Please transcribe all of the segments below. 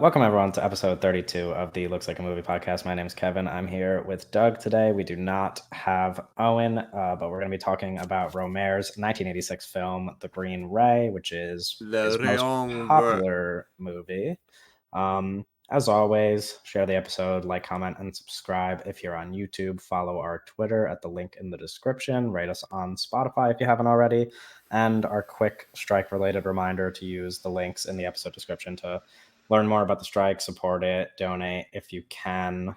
Welcome everyone to episode 32 of the Looks Like a Movie podcast. My name is Kevin. I'm here with Doug today. We do not have Owen, but we're going to be talking about Rohmer's 1986 film, The Green Ray, which is Le his most Rayon Vert. popular movie. As always, share the episode, like, comment, and subscribe if you're on YouTube. Follow our Twitter at the link in the description. Rate us on Spotify if you haven't already. And our quick strike-related reminder to use the links in the episode description to learn more about the strike, support it, donate if you can.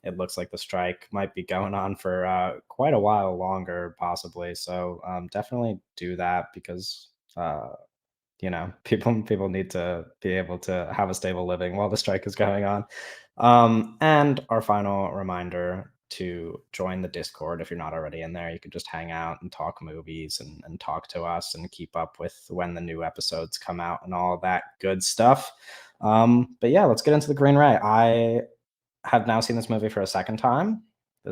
It looks like the strike might be going on for quite a while longer, possibly. So definitely do that because people need to be able to have a stable living while the strike is going on. And our final reminder to join the Discord if you're not already in there. You can just hang out and talk movies and talk to us and keep up with when the new episodes come out and all that good stuff. But yeah, let's get into the Green Ray. I have now seen this movie for a second time. I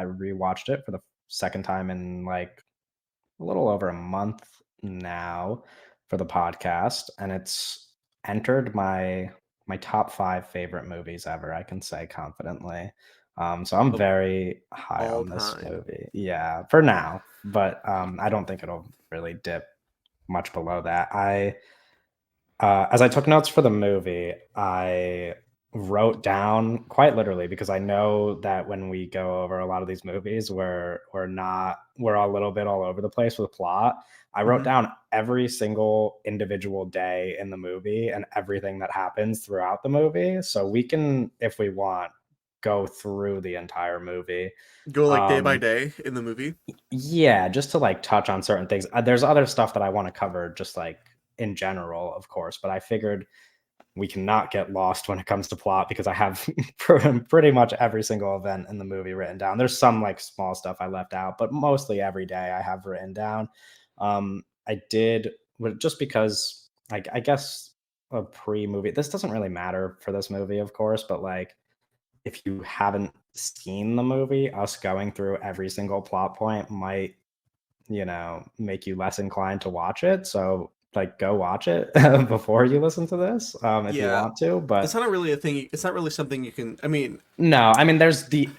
rewatched it for the second time in like a little over a month now for the podcast, and it's entered my top 5 favorite movies ever, I can say confidently. So I'm Of very high all on this time. movie. Yeah, for now, but I don't think it'll really dip much below that. As I took notes for the movie, I wrote down quite literally because I know that when we go over a lot of these movies, we're a little bit all over the place with plot. I wrote Mhm. down every single individual day in the movie and everything that happens throughout the movie, so we can, if we want, go through the entire movie. Go like day by Um, day in the movie. yeah, just to like touch on certain things. There's other stuff that I want to cover, just like in general, of course, but I figured we cannot get lost when it comes to plot because I have pretty much every single event in the movie written down. There's some like small stuff I left out, but mostly every day I have written down. I did just because I guess a pre-movie. This doesn't really matter for this movie, of course, but like if you haven't seen the movie, us going through every single plot point might make you less inclined to watch it. So like go watch it before you listen to this, if you Yeah. want to. It's But not really a thing. It's not really something you can. I mean, no, I mean there's the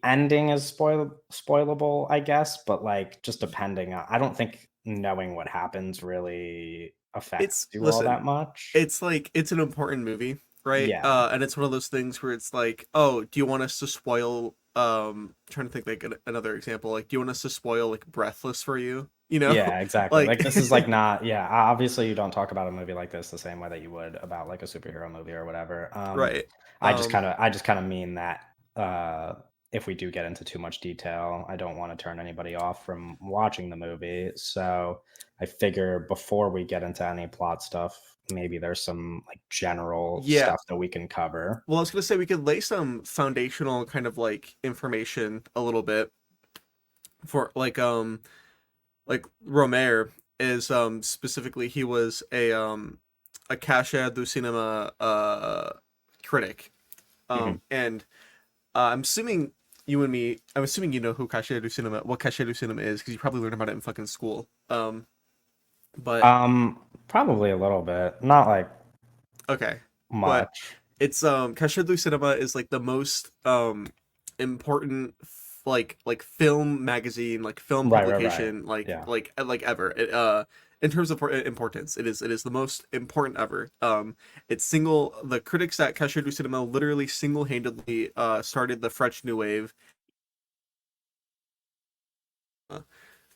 ending is spoilable, I guess, but like just depending on I don't think knowing what happens really affects it's you all listen. that much. It's like it's an important movie, right? Yeah. And it's one of those things where it's like, oh, do you want us to spoil? Trying to think like another example. Like, do you want us to spoil like Breathless for you? You know, Yeah, exactly. like Like this is like not yeah, obviously you don't talk about a movie like this the same way that you would about like a superhero movie or whatever. right. I just kind of mean that uh if we do get into too much detail, I don't want to turn anybody off from watching the movie. So I figure before we get into any plot stuff, maybe there's some like general Yeah. stuff that we can cover. Well, I was gonna say we could lay some foundational kind of like information a little bit for like Rohmer is specifically he was a Cachet du Cinema critic. Mhm. And I'm assuming you and me I'm assuming you know who Cachet du Cinema what Cachet du Cinema is because you probably learned about it in fucking school. But Probably a little bit, not like okay. But much. it's Cachet du Cinema is like the most important like film magazine, like film Right, right, right. publication, Yeah. like ever. It in terms of importance, it is the most important ever. It's single the critics at Cachet du Cinema literally single handedly started the French New Wave.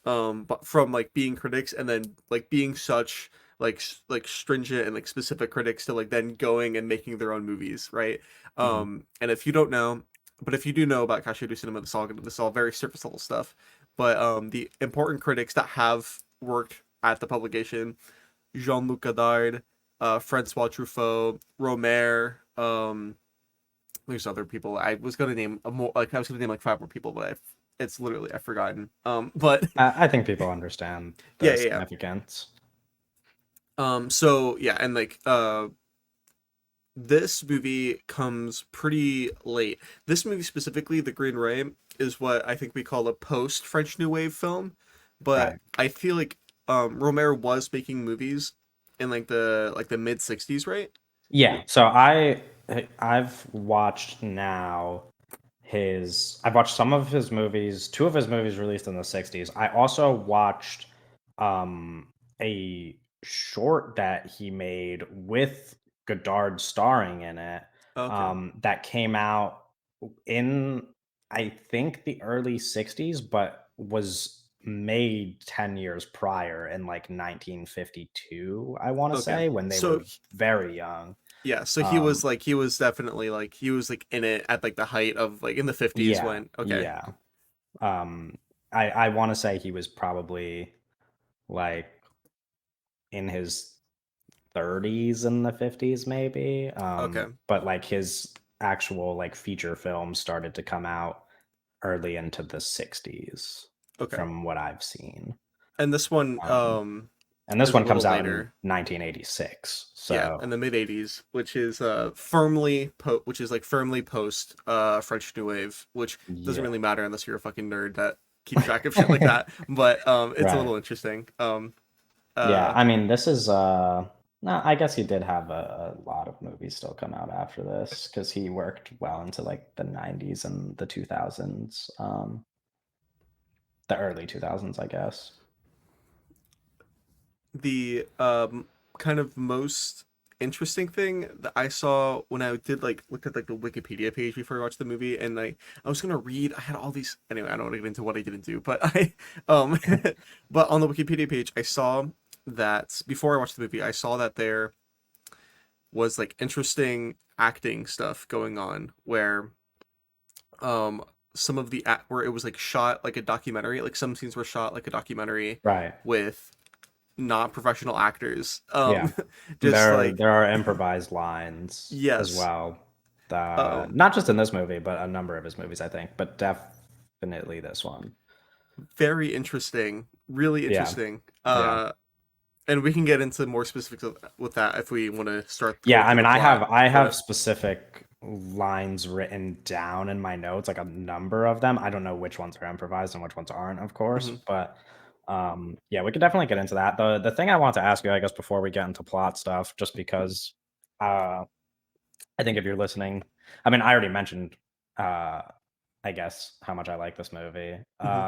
But from like being critics and then like being such like stringent and like specific critics to like then going and making their own movies, right? Mhm. And if you don't know, but if you do know about Cachet du Cinema, this is all very surface level stuff. But the important critics that have worked at the publication: Jean-Luc Godard, Francois Truffaut, Romer. There's other people. I was gonna name a more like I was gonna name like five more people, but it's literally I've forgotten. But I think people understand yeah, the yeah, yeah. significance. So yeah, and like this movie comes pretty late. This movie specifically, The Green Ray, is what I think we call a post French New Wave film. But Right. I feel like Romero was making movies in like the mid '60s, right? Yeah. So I've watched now I've watched some of his movies, two of his movies released in the 60s. I also watched a short that he made with Godard starring in it, Okay. that came out in, I think, the early 60s, but was made 10 years prior in like 1952, I want to Okay. say, when they So were very young. yeah, so Um, he was definitely like he was like in it at like the height of like in the 50s yeah, when okay. yeah. Um, I want to say he was probably like in his 30s in the 50s, maybe. Okay. But like his actual like feature films started to come out early into the 60s, Okay. from what I've seen. And this one Um, and this is a one comes little out in later. 1986. Yeah, So in the mid 80s, which is which is like firmly post French New Wave, which doesn't yeah. really matter unless you're a fucking nerd that keeps track of shit like that. But it's a Right. little interesting. Yeah, Uh I mean, this is no, I guess he did have a lot of movies still come out after this because he worked well into like the 90s and the 2000s, the early 2000s, I guess. the kind of most interesting thing that I saw when I did like look at like the Wikipedia page before I watched the movie, and I was gonna read. I had all these anyway. I don't want to get into what I didn't do, but I but on the Wikipedia page I saw that before I watched the movie, I saw that there was like interesting acting stuff going on where um some of the act where it was like shot like a documentary, like some scenes were shot like a documentary Right. with not professional actors. Yeah. Just like There are improvised lines as yes. well. Um Not just in this movie, but a number of his movies, I think, but definitely this one. Very interesting, really Yeah. interesting. Yeah. And we can get into more specifics with that if we want to start Yeah, going I through mean, the plot. I have But specific lines written down in my notes, like a number of them. I don't know which ones are improvised and which ones aren't, of course, mhm. but yeah, we could definitely get into that. The thing I want to ask you, I guess, before we get into plot stuff, just because uh I think if you're listening, I mean, I already mentioned uh I guess how much I like this movie. Mhm.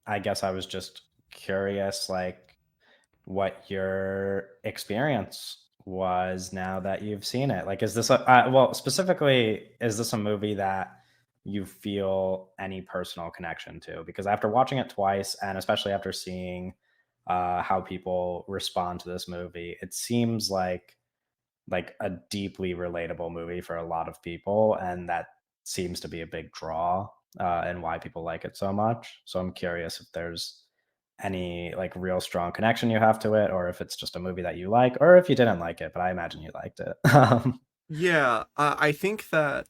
I guess I was just curious, like what your experience was now that you've seen it. Like, is this well, specifically, is this a movie that you feel any personal connection to? Because after watching it twice, and especially after seeing how people respond to this movie, it seems like a deeply relatable movie for a lot of people, and that seems to be a big draw, and why people like it so much. So I'm curious if there's any like real strong connection you have to it, or if it's just a movie that you like, or if you didn't like it, but I imagine you liked it. Yeah, I think that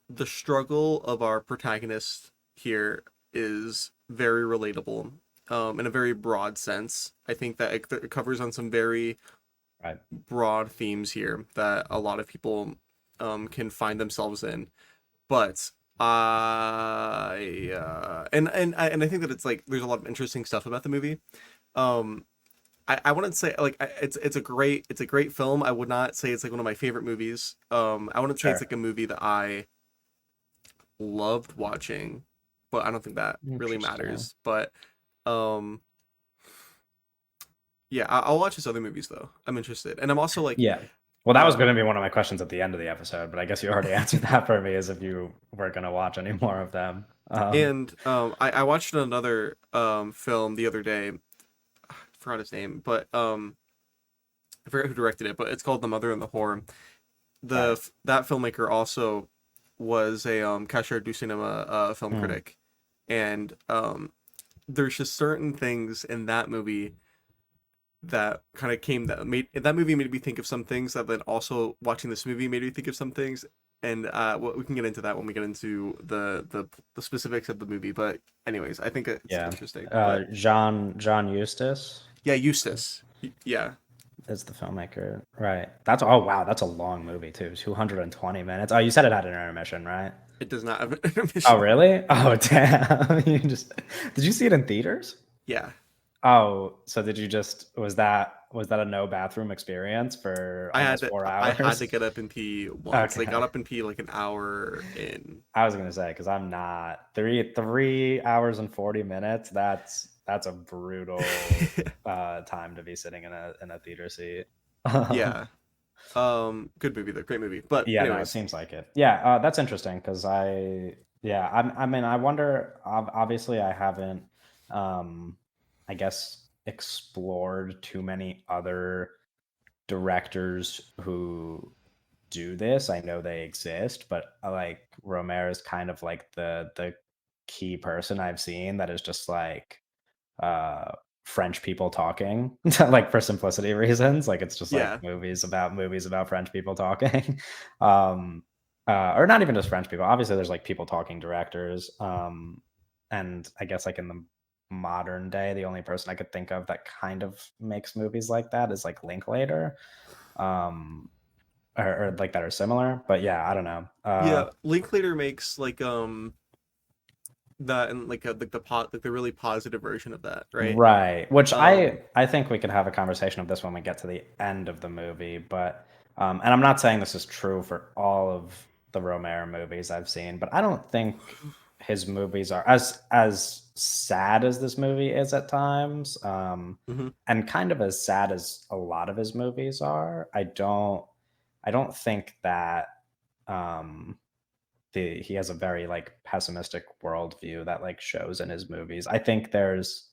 the struggle of our protagonist here is very relatable in a very broad sense. I think that it covers on some very Right. broad themes here that a lot of people can find themselves in. But and I think that it's like there's a lot of interesting stuff about the movie. Um, I wouldn't say like it's a great film. I would not say it's like one of my favorite movies. I wouldn't say it's Sure. like a movie that I loved watching, but I don't think that really Interesting. matters. But um, yeah, I'll watch his other movies though. I'm interested, and I'm also like, Yeah. Well, that was uh, going to be one of my questions at the end of the episode, but I guess you already answered that for me, as if you weren't going to watch any more of them. and I watched another film the other day. I forgot his name, but I forget who directed it, but it's called The Mother and the Whore. Right. That filmmaker also was a Cashier du Cinema film Hmm. critic, and there's just certain things in that movie that kind of came that made that movie made me think of some things that then also watching this movie made me think of some things, and we can get into that when we get into the specifics of the movie. But anyways, I think it's Yeah. interesting. But John Eustace yeah, Eustace. Yeah, is the filmmaker. Right. That's, oh wow, that's a long movie too. 220 minutes. Oh, you said it had an intermission, right? it does not have an Oh, intermission. really? Oh, damn. Did you see it in theaters? Yeah. Oh, so did you just, was that Was that a no bathroom experience for almost 4 I had to hours? get up and pee once. I got Okay. up and pee like an hour in. I was gonna say because I'm not 3 hours and 40 minutes. That's a brutal time to be sitting in a theater seat. Yeah. Good movie though. Great movie. But Yeah, no, it anyways, seems like it. Yeah, that's interesting because yeah, I mean, I wonder. Obviously, I haven't, I guess, explored too many other directors who do this. I know they exist, but like Rohmer is kind of like the key person I've seen that is just like uh French people talking like for simplicity reasons. Like it's just like yeah. movies about French people talking. um or not even just French people. Obviously there's like people talking directors. And I guess like in the modern day, the only person I could think of that kind of makes movies like that is like Linklater. Um or like that are similar. But yeah, I don't know. Yeah, Linklater makes that and like the pot like the really positive version of that, right? Right, which Um I think we could have a conversation of this when we get to the end of the movie, but and I'm not saying this is true for all of the Romero movies I've seen, but I don't think his movies are as sad as this movie is at times, mhm. and kind of as sad as a lot of his movies are. I don't think that um he has a very like pessimistic worldview that like shows in his movies. I think there's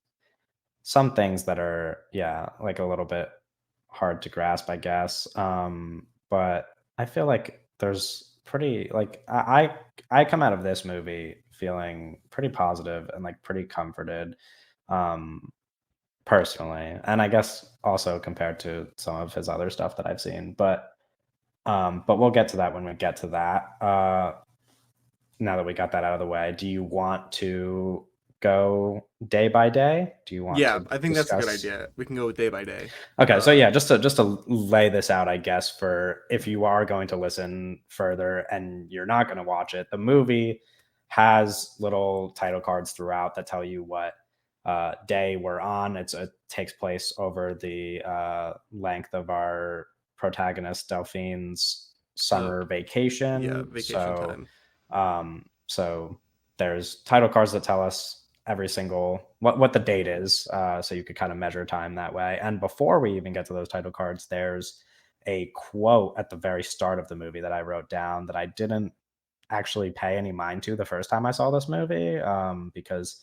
some things that are, yeah, like a little bit hard to grasp, I guess. But I feel like there's pretty like I come out of this movie feeling pretty positive and like pretty comforted, um, personally, and I guess also compared to some of his other stuff that I've seen. But we'll get to that when we get to that. Now that we got that out of the way, do you want to go day by day? Do you want Yeah, to I think that's a good discuss? idea. We can go day by day. Okay, so Uh yeah, just to lay this out, I guess, for if you are going to listen further and you're not going to watch it, the movie has little title cards throughout that tell you what day we're on. It takes place over the length of our protagonist Delphine's uh summer yeah, vacation. vacation time. So there's title cards that tell us every single what the date is, so you could kind of measure time that way. And before we even get to those title cards, there's a quote at the very start of the movie that I wrote down that I didn't actually pay any mind to the first time I saw this movie, because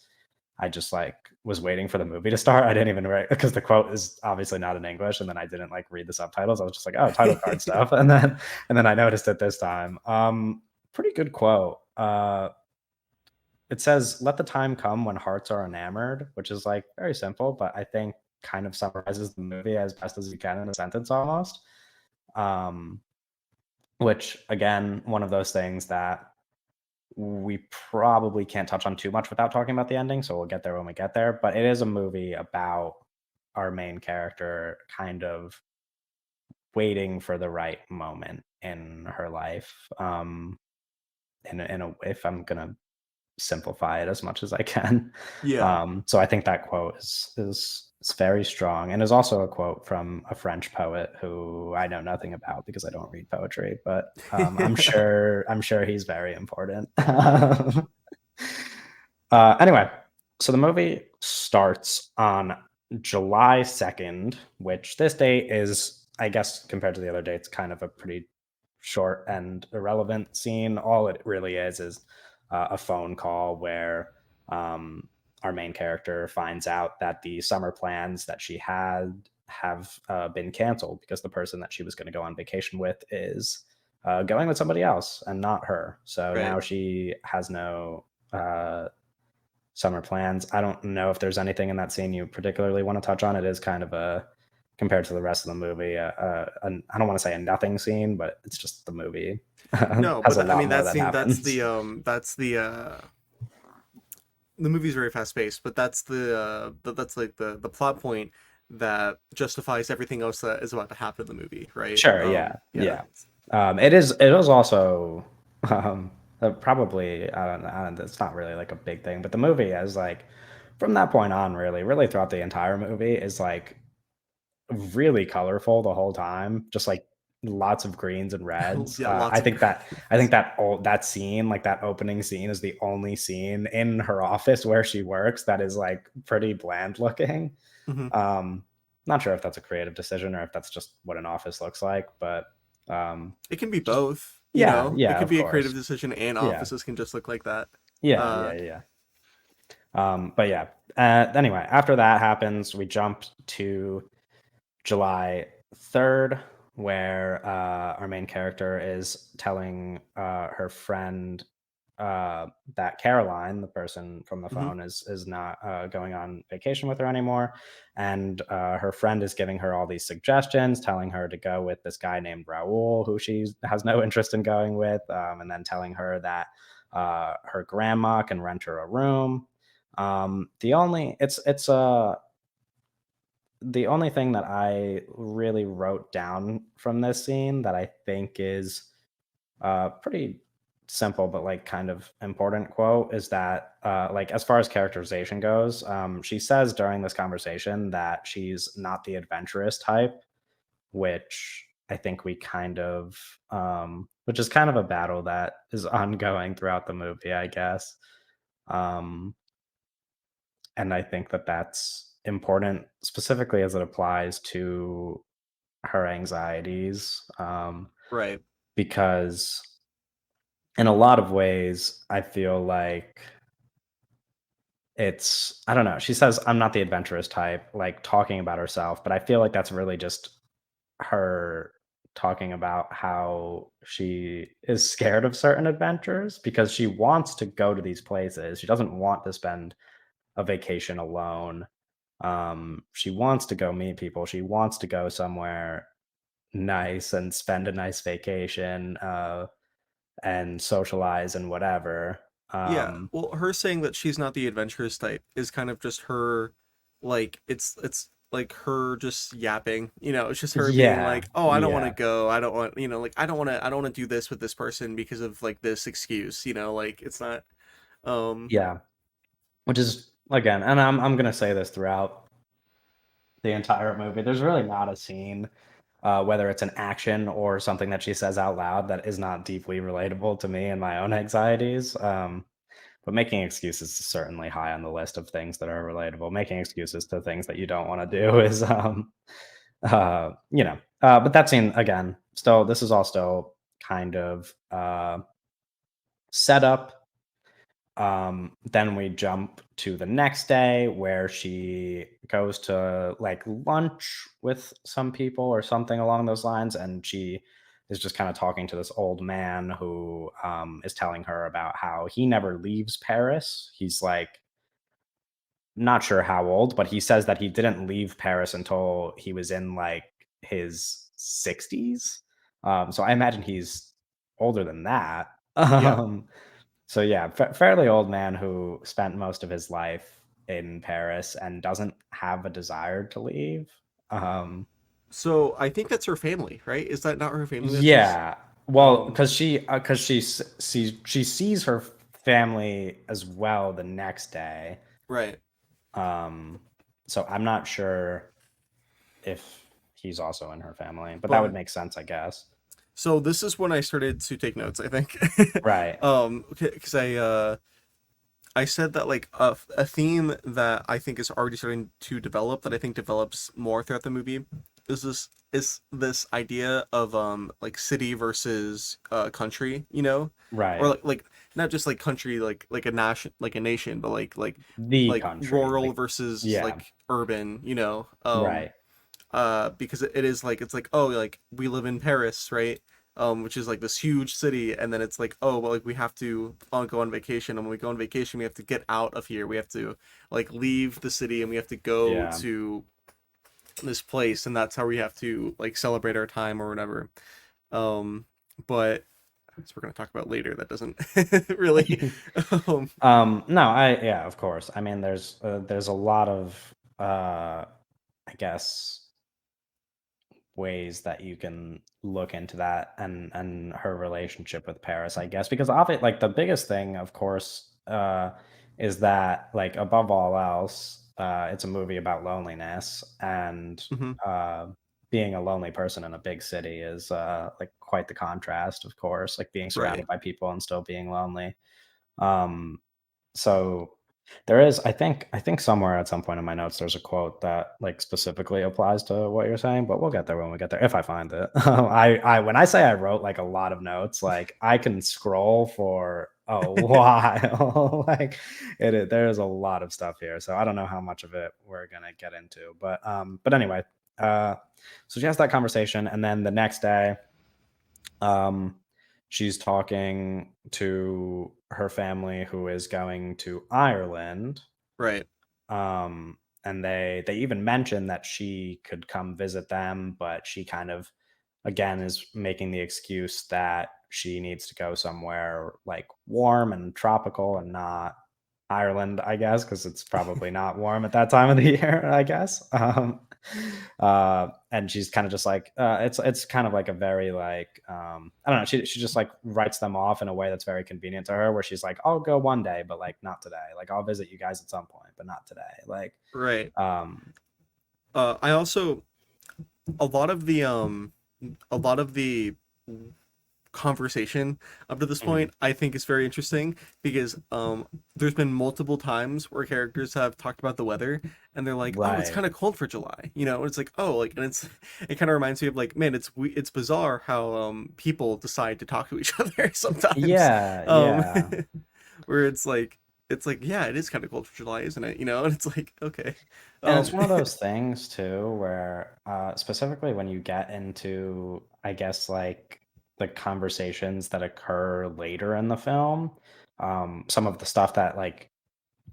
I just like was waiting for the movie to start. I didn't even write because the quote is obviously not in English, and then I didn't like read the subtitles. I was just like, oh, title card stuff, and then I noticed it this time. Pretty good quote. It says, "Let the time come when hearts are enamored," which is like very simple, but I think kind of summarizes the movie as best as you can in a sentence almost. Um, which again, one of those things that we probably can't touch on too much without talking about the ending, so we'll get there when we get there. But it is a movie about our main character kind of waiting for the right moment in her life. If I'm gonna simplify it as much as I can. Yeah. So I think that quote is very strong and is also a quote from a French poet who I know nothing about because I don't read poetry, but I'm sure he's very important. Anyway, so the movie starts on July 2nd, which this date is, I guess, compared to the other dates, kind of a pretty short and irrelevant scene. All it really is a phone call where our main character finds out that the summer plans that she had have been canceled because the person that she was going to go on vacation with is going with somebody else and not her. So Right. now she has no summer plans. I don't know if there's anything in that scene you particularly want to touch on. It is kind of a compared to the rest of the movie. I don't want to say a nothing scene, but it's just the movie No, has but a I lot mean more that that scene happens. that's the movie's very fast paced, but that's that's like the plot point that justifies everything else that is about to happen in the movie, right? Sure, yeah, Yeah. yeah. It is also probably I don't. It's not really like a big thing, but the movie is like from that point on, really throughout the entire movie is like really colorful the whole time, just like lots of greens and reds. Yeah, lots of I think greens. that scene, like that opening scene, is the only scene in her office where she works that is like pretty bland looking. Mhm. Um, Not sure if that's a creative decision or if that's just what an office looks like, but It can be just both, you yeah, know? It yeah, could of be a creative course, decision and yeah, offices can just look like that. yeah, Uh, yeah, yeah. But yeah. Anyway, after that happens, we jumped to July 3rd, where our main character is telling her friend that Caroline, the person from the mhm. phone, is not going on vacation with her anymore, and her friend is giving her all these suggestions, telling her to go with this guy named Raul, who she has no interest in going with, and then telling her that her grandma can rent her a room. The only the only thing that I really wrote down from this scene that I think is pretty simple but like kind of important quote is that like as far as characterization goes, she says during this conversation that she's not the adventurous type, which I think we kind of which is kind of a battle that is ongoing throughout the movie, I guess. Um, and I think that that's important specifically as it applies to her anxieties, Right. because in a lot of ways, I feel like I don't know. She says, I'm not the adventurous type, like talking about herself, but I feel like that's really just her talking about how she is scared of certain adventures because she wants to go to these places. She doesn't want to spend a vacation alone. She wants to go meet people. She wants to go somewhere nice and spend a nice vacation. And socialize and whatever. Yeah. Um, Well, her saying that she's not the adventurous type is kind of just her, like it's like her just yapping. You know, it's just her being yeah, like, "Oh, I don't want to yeah, go. I don't want, you know, like I don't want to do this with this person because of like this excuse." You know, like it's not. Um. yeah. Which is again, and I'm gonna say this throughout the entire movie. There's really not a scene, whether it's an action or something that she says out loud, that is not deeply relatable to me and my own anxieties. But making excuses is certainly high on the list of things that are relatable. Making excuses to things that you don't want to do is, but that scene again. Still, this is all still kind of setup. Then we jump to the next day where she goes to like lunch with some people or something along those lines, and she is just kind of talking to this old man who is telling her about how he never leaves Paris. He's like not sure how old, but he says that he didn't leave Paris until he was in like his 60s. So I imagine he's older than that. Yeah. So yeah, fairly old man who spent most of his life in Paris and doesn't have a desire to leave. Um, So I think that's her family, right? Is that not her family that she's? yeah, well, Um. because she sees her family as well the next day. Right. Um, so I'm not sure if he's also in her family, but that would But make sense, I guess. so this is when I started to take notes. I think. Right. Because I said that like a theme that I think is already starting to develop that I think develops more throughout the movie is this idea of like city versus country, you know, or Right. like not just like country like a nation, but The like country. rural Like, versus yeah. like urban, you know, Right. because it is like it's like oh like we live in Paris, right? Which is like this huge city, and then it's like oh well like we have to go on vacation, and when we go on vacation we have to get out of here. We have to like leave the city, and we have to go Yeah. to this place, and that's how we have to like celebrate our time or whatever. Um, but as we're gonna talk about later, that doesn't really. Um, No, yeah, of course. I mean, there's a lot of I guess ways that you can look into that and her relationship with Paris, I guess, because like the biggest thing, of course, is that like above all else, it's a movie about loneliness, and Hmm. uh, being a lonely person in a big city is like quite the contrast, of course, like being Right. surrounded by people and still being lonely. Um, so there is, I think somewhere at some point in my notes there's a quote that like specifically applies to what you're saying, but we'll get there when we get there if I find it. I when I say I wrote like a lot of notes, like I can scroll for a while. Like there's a lot of stuff here. So I don't know how much of it we're gonna get into. But anyway, uh so she has that conversation, and then the next day, um, she's talking to her family who is going to Ireland. Right. And they even mention that she could come visit them, but she kind of again is making the excuse that she needs to go somewhere like warm and tropical and not Ireland, I guess, because it's probably not warm at that time of the year, I guess. And she's kind of just like, it's kind of like a very like, I don't know. She just like writes them off in a way that's very convenient to her, where she's like, I'll go one day, but like not today. Like I'll visit you guys at some point, but not today. Like, Right. um, I also a lot of the a lot of the conversation up to this mhm, point I think is very interesting because there's been multiple times where characters have talked about the weather and they're like, oh, it's right, kind of cold for July, you know. It's like, oh, like, and it's it kind of reminds me of like, man, it's bizarre how people decide to talk to each other sometimes. yeah, um yeah. where it's like, yeah, it is kind of cold for July, isn't it, you know? And it's like, okay. And it's um one of those things too where, specifically when you get into, I guess, like the conversations that occur later in the film, some of the stuff that like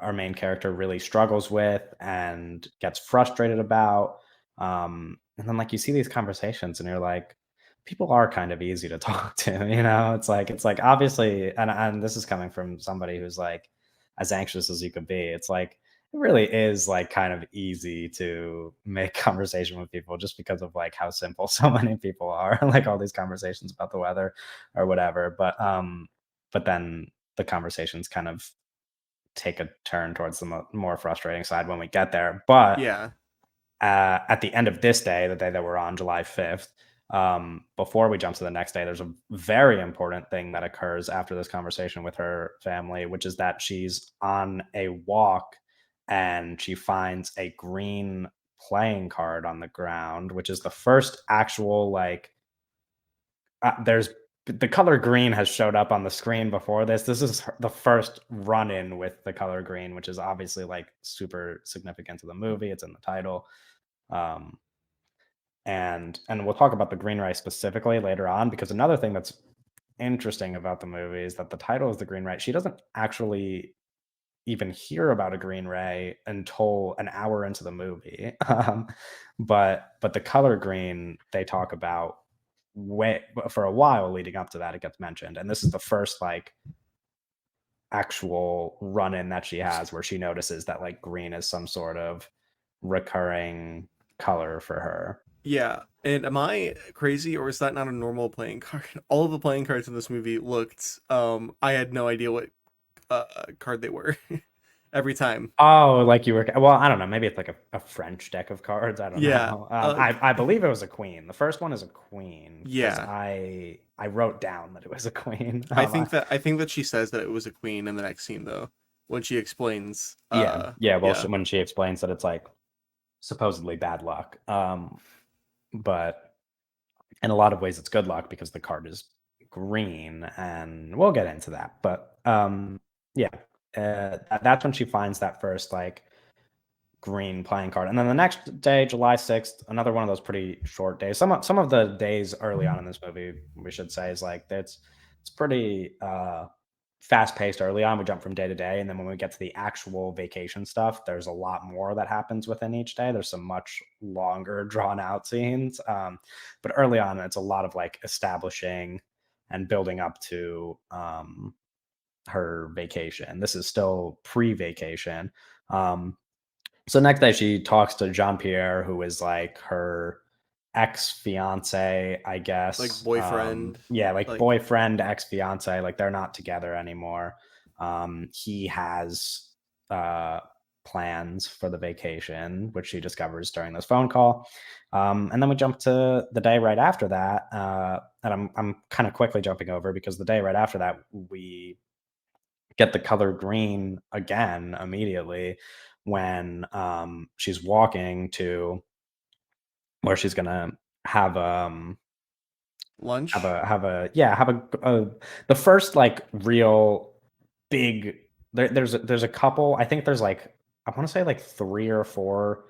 our main character really struggles with and gets frustrated about. And then like you see these conversations and you're like, people are kind of easy to talk to, you know? It's like obviously, and this is coming from somebody who's like as anxious as you could be. It's like it really is like kind of easy to make conversation with people just because of like how simple so many people are. Like all these conversations about the weather or whatever. But then the conversations kind of take a turn towards the more frustrating side when we get there. But yeah. at the end of this day, the day that we're on, July 5th, before we jump to the next day, there's a very important thing that occurs after this conversation with her family, which is that she's on a walk and she finds a green playing card on the ground, which is the first actual like there's the color green has showed up on the screen before this. This is the first run in with the color green, which is obviously like super significant to the movie. It's in the title. Um, and we'll talk about the green ray specifically later on, because another thing that's interesting about the movie is that the title is the green ray. She doesn't actually even hear about a green ray until an hour into the movie. But the color green they talk about way for a while leading up to that. It gets mentioned, and this is the first like actual run in that she has where she notices that like green is some sort of recurring color for her. Yeah, and am I crazy or is that not a normal playing card? All of the playing cards in this movie looked I had no idea what card they were every time. Oh, like you were, well, I don't know. Maybe it's like a French deck of cards. I don't Yeah. know. I believe it was a queen. The first one is a queen because Yeah. I wrote down that it was a queen. I think that she says that it was a queen in the next scene though, when she explains Yeah, yeah. Well, yeah. when she explains that it's like supposedly bad luck, but in a lot of ways it's good luck because the card is green, and we'll get into that. But yeah, that's when she finds that first like green playing card. And then the next day, July 6th, another one of those pretty short days. Some of the days early on in this movie, we should say, is like it's pretty fast paced early on. We jump from day to day, and then when we get to the actual vacation stuff, there's a lot more that happens within each day. There's some much longer, drawn out scenes. But early on, it's a lot of like establishing and building up to her vacation. This is still pre-vacation. Um, so next day she talks to Jean Pierre, who is like her ex fiance, I Like guess. boyfriend. Yeah, like Like, boyfriend, ex fiance. Like they're not together anymore. He has uh, plans for the vacation, which she discovers during this phone call. And then we jump to the day right after that, and I'm kind of quickly jumping over because the day right after that we get the color green again immediately when she's walking to where she's gonna have Lunch. have a the first, like, real big there's a couple I think there's, like, I wanna say, like, 3 or 4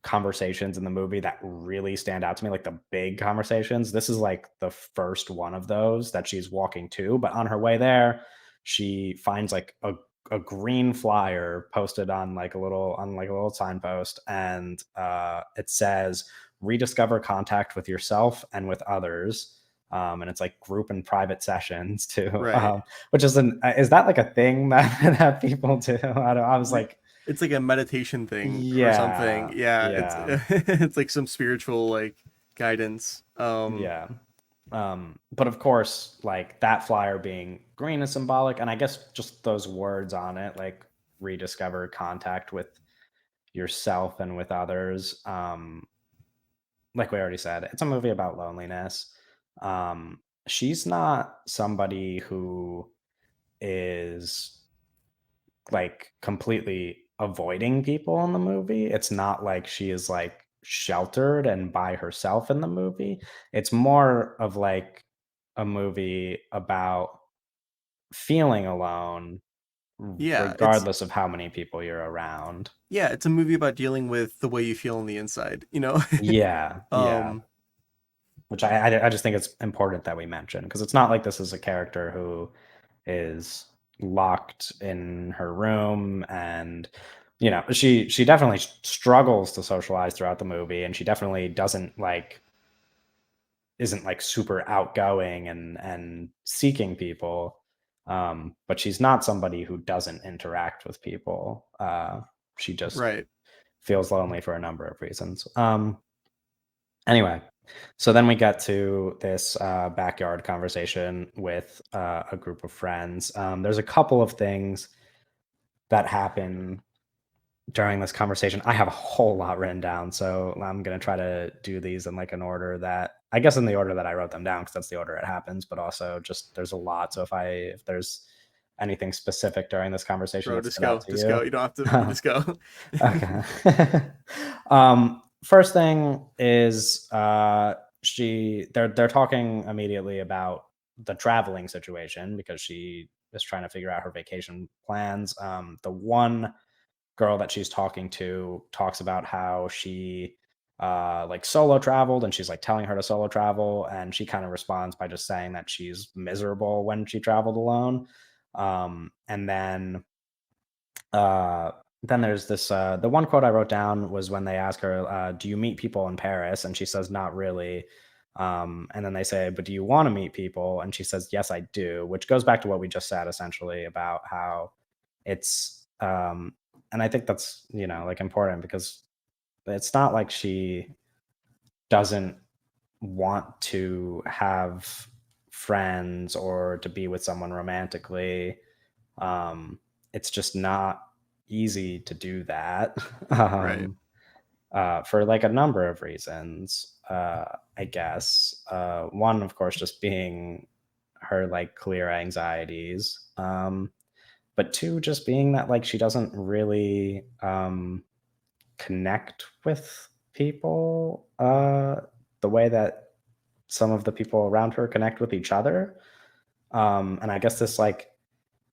conversations in the movie that really stand out to me, like, the big conversations. This is, like, the first one of those that she's walking to, but on her way there, she finds, like, a green flyer posted on, like, a little signpost, and, it says, "Rediscover contact with yourself and with others." And it's like group and private sessions too, Right. which is that like a thing that that people do? I was Re- like, it's like a meditation thing or something. yeah, Yeah, it's yeah, it's like some spiritual like guidance. yeah. But of course, like that flyer being green is symbolic, and I guess just those words on it, like rediscover contact with yourself and with others. Like we already said, it's a movie about loneliness. She's not somebody who is like completely avoiding people in the movie. It's not like she is like sheltered and by herself in the movie. It's more of like a movie about feeling alone Yeah, regardless of how many people you're around. it's a movie about dealing with the way you feel on the inside, you know? Yeah, yeah. um Which I just think it's important that we mention because it's not like this is a character who is locked in her room and she definitely struggles to socialize throughout the movie, and she definitely doesn't like isn't like super outgoing and seeking people, but she's not somebody who doesn't interact with people. She just right. feels lonely for a number of reasons. Anyway, so then we get to this backyard conversation with a group of friends. There's a couple of things that happen during this conversation. I have a whole lot written down, so I'm gonna try to do these in like an order that I guess in the order that I wrote them down because that's the order it happens. But also, just there's a lot. So if there's anything specific during this conversation Bro, that stood out to just go. you, You don't have to, you just go. okay. First thing is they're talking immediately about the traveling situation because she is trying to figure out her vacation plans. The one girl that she's talking to talks about how she like solo traveled, and she's like telling her to solo travel, and she kind of responds by just saying that she's miserable when she traveled alone. And uh then there's this the one quote I wrote down was when they ask her, do you meet people in Paris? And she says not really. And then they say, but do you want to meet people? And she says, yes, I do, which goes back to what we just said essentially about how it's and I think that's like important because it's not like she doesn't want to have friends or to be with someone romantically. um it's just not easy to do that. Right. For like a number of reasons, I guess. One, of course, just being her like clear anxieties, but two, just being that like she doesn't really connect with people the way that some of the people around her connect with each other. And I guess this like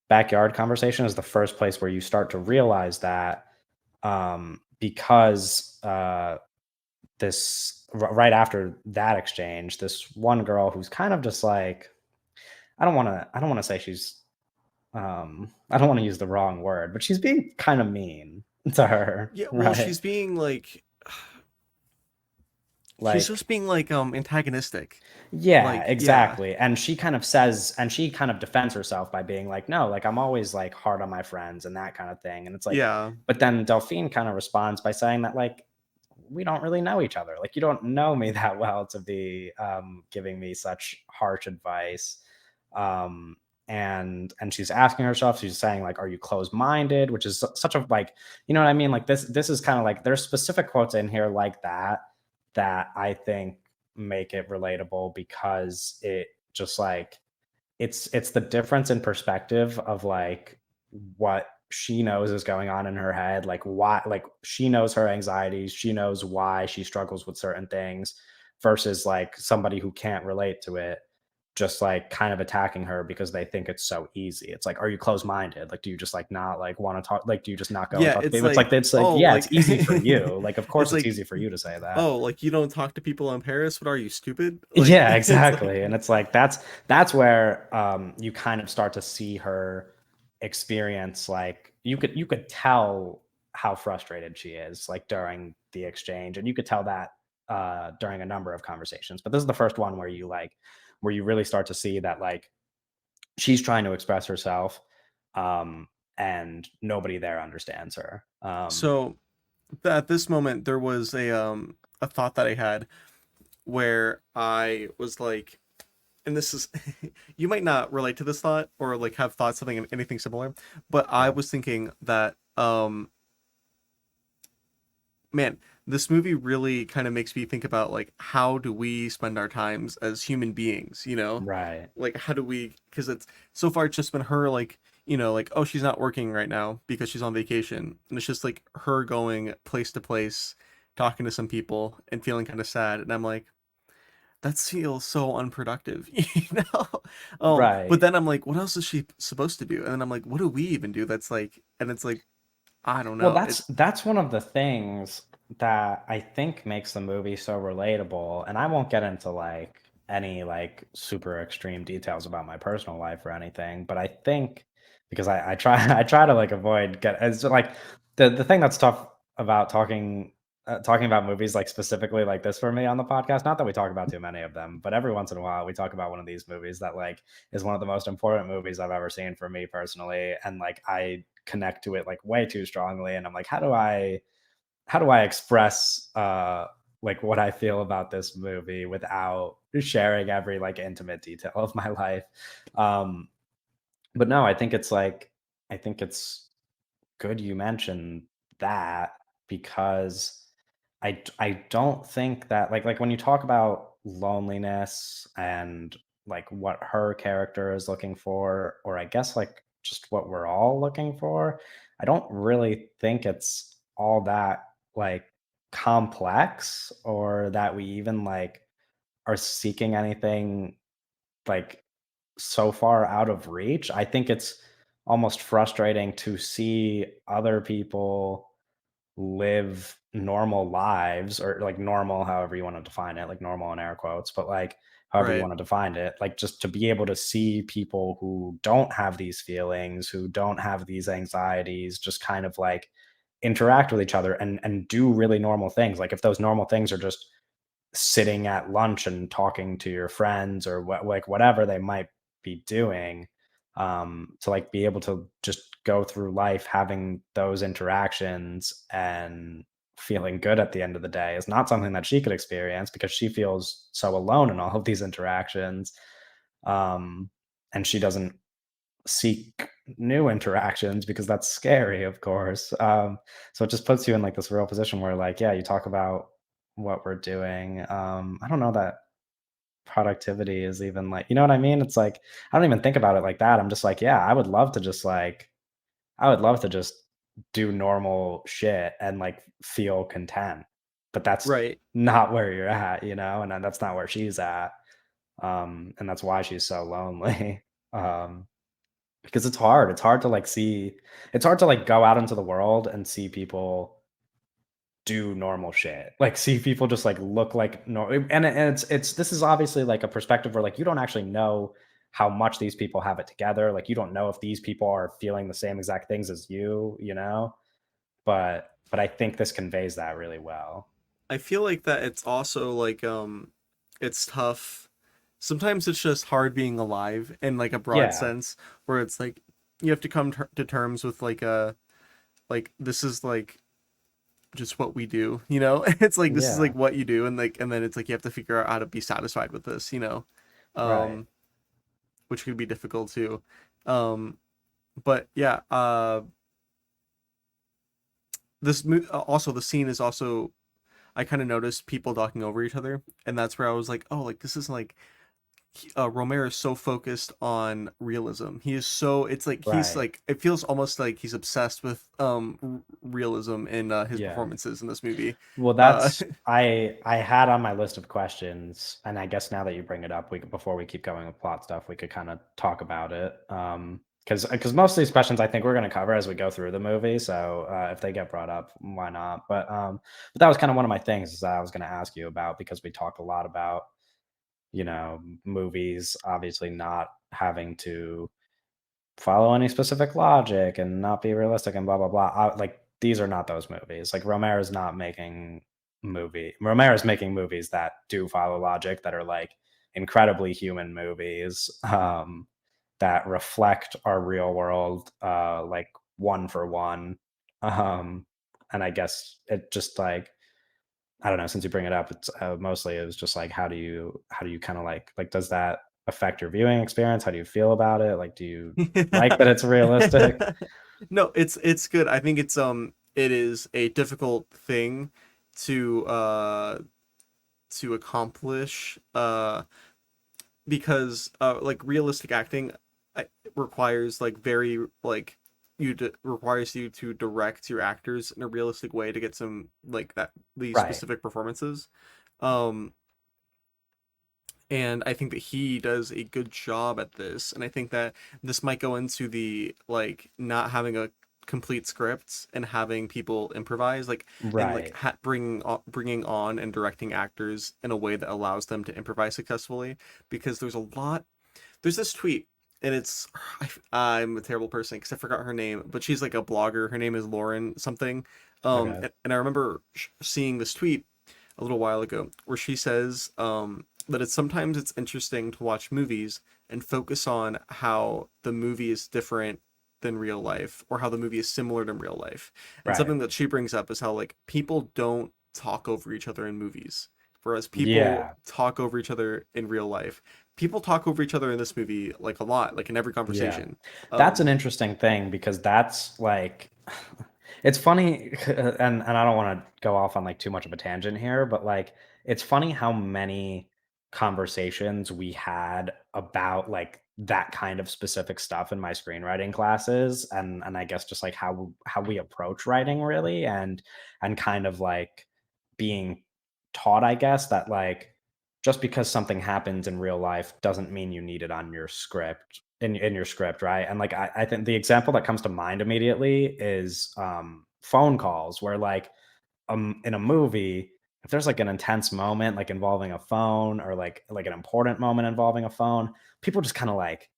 backyard conversation is the first place where you start to realize that, because right after that exchange, this one girl who's kind of just like, I don't want to say she's I don't want to use the wrong word, but she's being kind of mean to her, Yeah, well, right? she's Like, just being like antagonistic. yeah, Like, yeah. exactly. And she kind of says, and she kind of defends herself by being like, no, like I'm always like hard on my friends and that kind of thing. And it's like, Yeah. but then Delphine kind of responds by saying that, like, we don't really know each other. Like, you don't know me that well to be giving me such harsh advice. Um, and she's asking herself, she's saying like, are you closed-minded, which is such a like, you know what I mean, like this is kind of like there's specific quotes in here like that that I think make it relatable because it just like it's the difference in perspective of like what she knows is going on in her head, like why, like she knows her anxieties, she knows why she struggles with certain things versus like somebody who can't relate to it just like kind of attacking her because they think it's so easy. It's like, are you closed minded? Like, do you just like not like want to talk? Like, do you just not go and Yeah, talk to it's people? like, It's like, oh, yeah, like it's easy for you. Like, of it's course it's like, easy for you to say that. oh, like you don't talk to people in Paris? What are you, stupid? Like Yeah, it's exactly. like And it's like that's where you kind of start to see her experience like you could tell how frustrated she is like during the exchange and you could tell that during a number of conversations. But this is the first one where you like where you really start to see that like she's trying to express herself um and nobody there understands her. so at this moment there was a thought that I had where I was like, and this is you might not relate to this thought or like have thought something anything similar, but I Okay. was thinking that man, this movie really kind of makes me think about like how do we spend our times as human beings, you know? Right. Like how do we, because it's so far it's just been her like, like, oh, she's not working right now because she's on vacation, and it's just like her going place to place, talking to some people and feeling kind of sad, and I'm like, that feels so unproductive, but Right. then I'm like, what else is she supposed to do? And then I'm like, what do we even do that's like, and it's like, I don't Well, know, it that's one of the things that I think makes the movie so relatable, and I won't get into, like, any, like, super extreme details about my personal life or anything, but I think because I try I try to, like, avoid get it's like, the thing that's tough about talking about movies, like, specifically like this for me on the podcast, not that we talk about too many of them, but every once in a while, we talk about one of these movies that, like, is one of the most important movies I've ever seen for me personally, and, like, I connect to it like way too strongly and I'm like how do I express like what I feel about this movie without sharing every like intimate detail of my life. um but no, I think it's like I think it's good you mentioned that because I don't think that like when you talk about loneliness and like what her character is looking for, or I guess like just what we're all looking for, I don't really think it's all that like complex or that we even like are seeking anything like so far out of reach. I think it's almost frustrating to see other people live normal lives or like normal, however you want to define it, like normal in air quotes, but like however you right. want to define it, like just to be able to see people who don't have these feelings, who don't have these anxieties, just kind of like interact with each other and do really normal things. Like if those normal things are just sitting at lunch and talking to your friends or what like whatever they might be doing, to like be able to just go through life having those interactions and feeling good at the end of the day is not something that she could experience because she feels so alone in all of these interactions. um and she doesn't seek new interactions because that's scary, of course. So it just puts you in like this real position where like, yeah, you talk about what we're doing. I don't know that productivity is even like, you know what I mean? It's like, I don't even think about it like that. I'm just like, yeah, I would love to just like, I would love to just do normal shit and like feel content, but that's Right. not where you're at, you know, and then that's not where she's at. And that's why she's so lonely. um, because it's hard. It's hard to, like, go out into the world and see people do normal shit. Like, see people just, like, look like and it's this is obviously, like, a perspective where, like, you don't actually know how much these people have it together. Like, you don't know if these people are feeling the same exact things as you know? But I think this conveys that really well. I feel like that it's also like it's tough. Sometimes it's just hard being alive in like a broad Yeah. sense where it's like you have to come to terms with like a like this is like just what we do, you know? It's like this is like Yeah. what you do, and like and then it's like you have to figure out how to be satisfied with this, you know? Right. Um which could be difficult too. Um, but yeah, also the scene is also, I kind of noticed people talking over each other, and that's where I was like, oh, like this is like Romero is so focused on realism. He is so, it's like he's Right. like, it feels almost like he's obsessed with realism in his Yeah. performances in this movie. Well, Uh, that's I had on my list of questions, and I guess now that you bring it up, we could, before we keep going with plot stuff, we could kind of talk about it. Because most of these questions I think we're going to cover as we go through the movie. So if they get brought up, why not? But that was kind of one of my things is that I was going to ask you about because we talked a lot about movies obviously not having to follow any specific logic and not be realistic and blah blah blah. Like these are not those movies. Like Romero's not making Romero's making movies that do follow logic that are like incredibly human movies that reflect our real world like one for one. Um and I guess it just like I don't know, since you bring it up, it's mostly it was just like how do you kind of like does that affect your viewing experience? How do you feel about it? Like do you like that it's realistic? no, it's good. I think it is a difficult thing to accomplish because like realistic acting requires like very like requires you to direct your actors in a realistic way to get some like that these Right. specific performances. Um and I think that he does a good job at this, and I think that this might go into the like not having a complete script and having people improvise, like, and like Right. bringing on and directing actors in a way that allows them to improvise successfully, because there's this tweet, and it's I'm a terrible person because I forgot her name, but she's like a blogger. Her name is Lauren something. Okay. And I remember seeing this tweet a little while ago where she says that it's interesting to watch movies and focus on how the movie is different than real life, or how the movie is similar to real life. And Right. something that she brings up is how like people don't talk over each other in movies, whereas people Yeah. talk over each other in real life. People talk over each other in this movie like a lot, like in every Yeah. conversation. That's an Um, interesting thing because that's like it's funny and I don't want to go off on like too much of a tangent here, but like it's funny how many conversations we had about like that kind of specific stuff in my screenwriting classes and I guess just like how we approach writing really and kind of like being taught I guess that like just because something happens in real life doesn't mean you need it on your script in your script, right? And like I think the example that comes to mind immediately is phone calls where like in a movie, if there's like an intense moment like involving a phone or like an important moment involving a phone, people just kind of like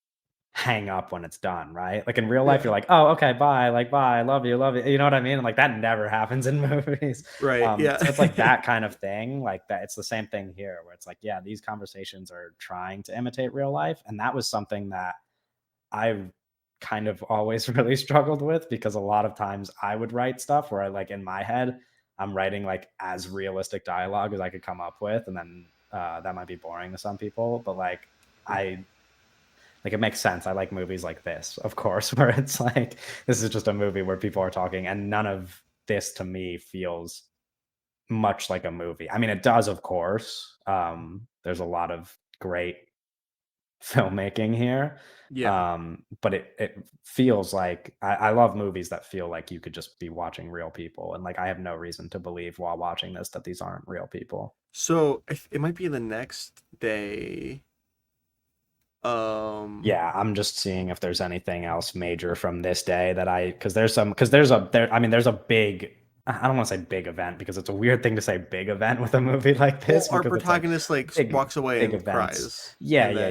hang up when it's done, right? Like in real life, you're yeah, like, oh, okay, bye, like bye, love you. You know what I mean? And like that never happens in movies. right, yeah. So it's like that kind of thing, like that. It's the same thing here, where it's like, yeah, these conversations are trying to imitate real life, and that was something that I've kind of always really struggled with because a lot of times I would write stuff where I like in my head, I'm writing like as realistic dialogue as I could come up with, and then that might be boring to some people, but like I like it makes sense. I like movies like this, of course, where it's like this is just a movie where people are talking, and none of this to me feels much like a movie. I mean, it does, of course. There's a lot of great filmmaking here, Yeah. but it feels like I love movies that feel like you could just be watching real people, and like I have no reason to believe while watching this that these aren't real people. So it might be the next day. Um, Yeah, I'm just seeing if there's anything else major from this day that I because there's a there I mean there's a big I don't want to say big event because it's a weird thing to say big event with a movie like well, this our because it's like protagonist like big walks away big and events. cries, Yeah, and yeah,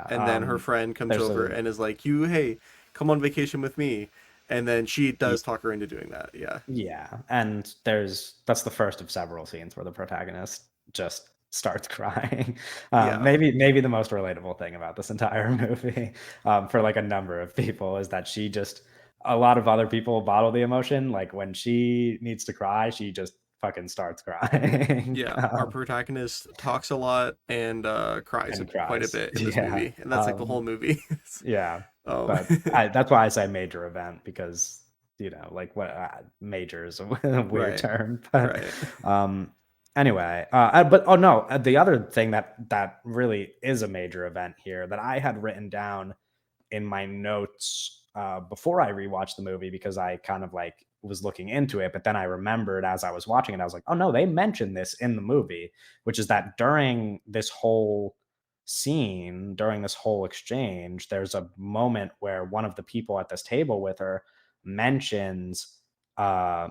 then yeah. her friend comes There's over a and is like, "You, hey, come on vacation with me," and then she y- does talk her into doing that. Yeah, yeah, and that's the first of several scenes where the protagonist just starts crying. yeah, Maybe the most relatable thing about this entire movie, for like a number of people, is that she just a lot of other people bottle the emotion. Like when she needs to cry, she just fucking starts crying. Yeah, our protagonist talks a lot and cries And quite a cries. bit in this Yeah. movie, and that's like the whole movie. Yeah. um, But that's why I say major event because, like what major is a weird right, term. But right. um, anyway, but oh no, the other thing that really is a major event here that I had written down in my notes before I rewatched the movie because I kind of like was looking into it, but then I remembered as I was watching it, I was like, oh no, they mentioned this in the movie, which is that during this whole scene, during this whole exchange, there's a moment where one of the people at this table with her mentions, uh,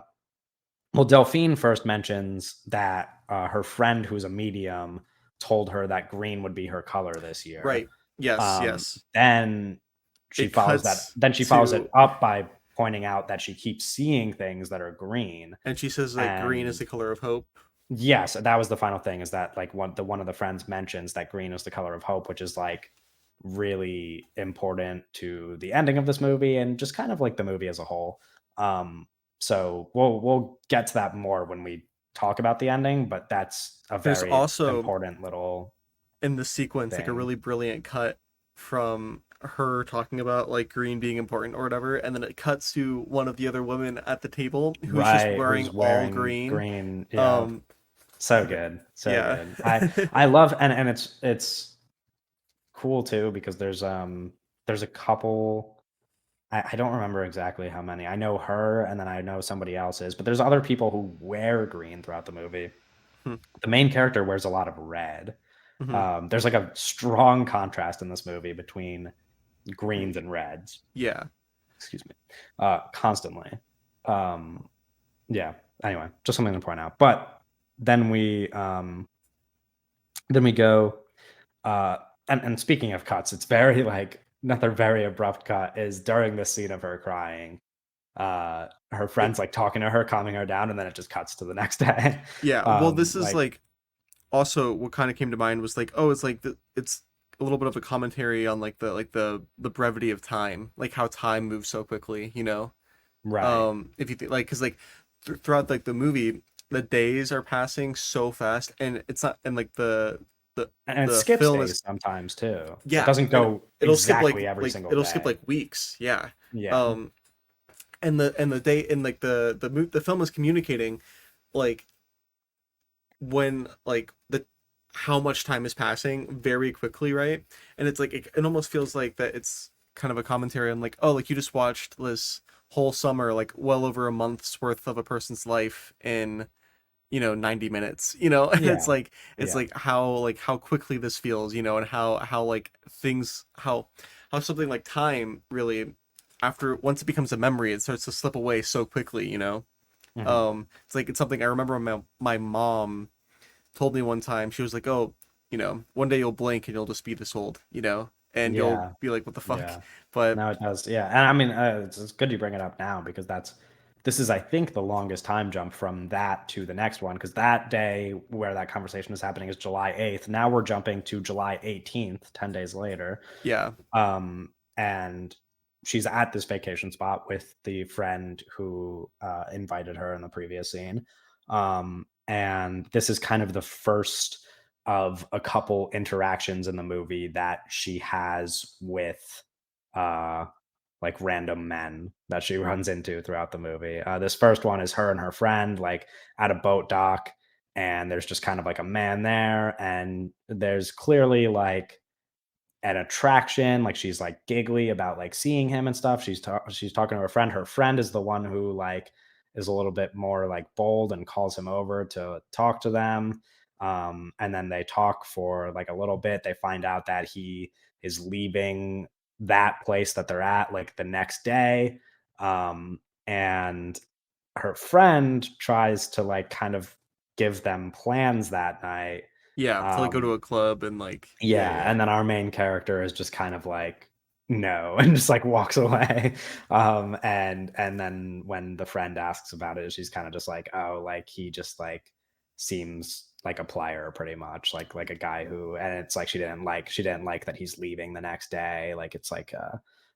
well, Delphine first mentions that her friend who's a medium told her that green would be her color this year. Right. Yes, yes. Then It cuts she follows it to, up by pointing out that she keeps seeing things that are green. and she says that green is And the color of hope. yes, that was the final thing is that like one of the friends mentions that green is the color of hope, which is like really important to the ending of this movie and just kind of like the movie as a whole. Um, so we'll get to that more when we talk about the ending, but that's a There's very also important little in the sequence like a thing. really brilliant cut from her talking about like green being important or whatever, and then it cuts to one of the other women at the table who's just Right, wearing who's all wearing green. green. Yeah. Um, So good. So yeah. good. I love and it's cool too because there's a couple I don't remember exactly how many. I know her and then I know somebody else's, but there's other people who wear green throughout the movie. Hmm. The main character wears a lot of red. Mhm. There's like a strong contrast in this movie between greens and reds. Yeah. Excuse me. Constantly. Um, yeah. Anyway, just something to point out. But then we go and speaking of cuts, it's very like another very abrupt cut is during this scene of her crying. Her It, friends like talking to her, calming her down, and then it just cuts to the next day. yeah. Well, this is Like like also what kind of came to mind was like, oh, it's like it's a little bit of a commentary on like the brevity of time, like how time moves so quickly, you know. right. If you think like because like throughout like the movie, the days are passing so fast, and it's not, and like the And it the skips film is, days sometimes too. It yeah, doesn't and go it'll skip like exactly every single it'll skip day. like weeks, yeah. Yeah. um and the day, and like the film is communicating like when like the how much time is passing very quickly, right? And it's like it almost feels like that it's kind of a commentary on like, oh, like you just watched this whole summer, like well over a month's worth of a person's life in, 90 minutes, and Yeah. it's Yeah. like how quickly this feels, and how like things, how something like time really, after once it becomes a memory, it starts to slip away so quickly. Mhm. It's like it's something I remember my mom told me one time. She was like, oh, one day you'll blink and you'll just be this old, and you'll Yeah. be like, what the fuck. Yeah. But No, it does. Yeah. And I mean, it's good you bring it up now because this is, I think, the longest time jump from that to the next one because that day where that conversation is happening is July 8th. Now we're jumping to July 18th, 10 days later. yeah. And she's at this vacation spot with the friend who invited her in the previous scene. And this is kind of the first of a couple interactions in the movie that she has with uh, like random men that she runs into throughout the movie. This first one is her and her friend like at a boat dock, and there's just kind of like a man there, and there's clearly like an attraction. Like she's like giggly about like seeing him and stuff. She's talking to her friend. Her friend is the one who like is a little bit more like bold and calls him over to talk to them. And then they talk for like a little bit. They find out that he is leaving that place that they're at like the next day. And her friend tries to like kind of give them plans that night. Yeah, to like go to um a club and like, yeah, yeah, yeah. and then our main character is just kind of like, "No," and just, like, walks away. And then when the friend asks about it, she's kinda just like, "Oh, like, he just, like, seems like a plier pretty much, like a guy who," and it's like she didn't like that he's leaving the next day, like, it's like,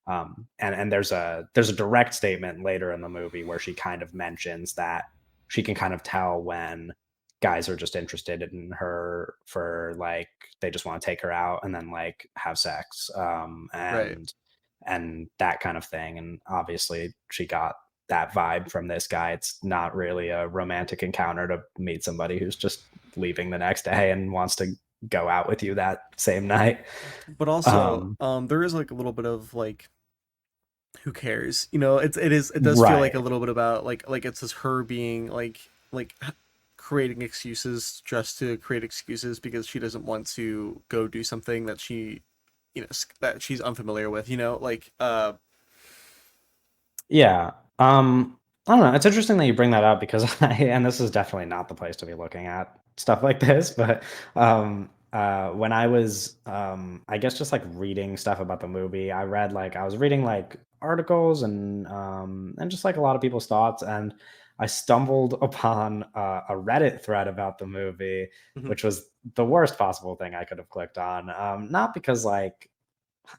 and there's a direct statement later in the movie where she kind of mentions that she can kind of tell when guys are just interested in her for like they just want to take her out and then like have sex, Right. and that kind of thing. And obviously she got that vibe from this guy. It's not really a romantic encounter to meet somebody who's just leaving the next day and wants to go out with you that same night. But also, um there is like a little bit of like, who cares? It does feel like a right. little bit about like it's just her being like creating excuses just to create excuses because she doesn't want to go do something that that she's unfamiliar with. Yeah. I don't know. It's interesting that you bring that up because and this is definitely not the place to be looking at stuff like this, but when I was I guess just like reading stuff about the movie, I was reading like articles and just like a lot of people's thoughts, and I stumbled upon a Reddit thread about the movie, Mhm. which was the worst possible thing I could have clicked on. Not because like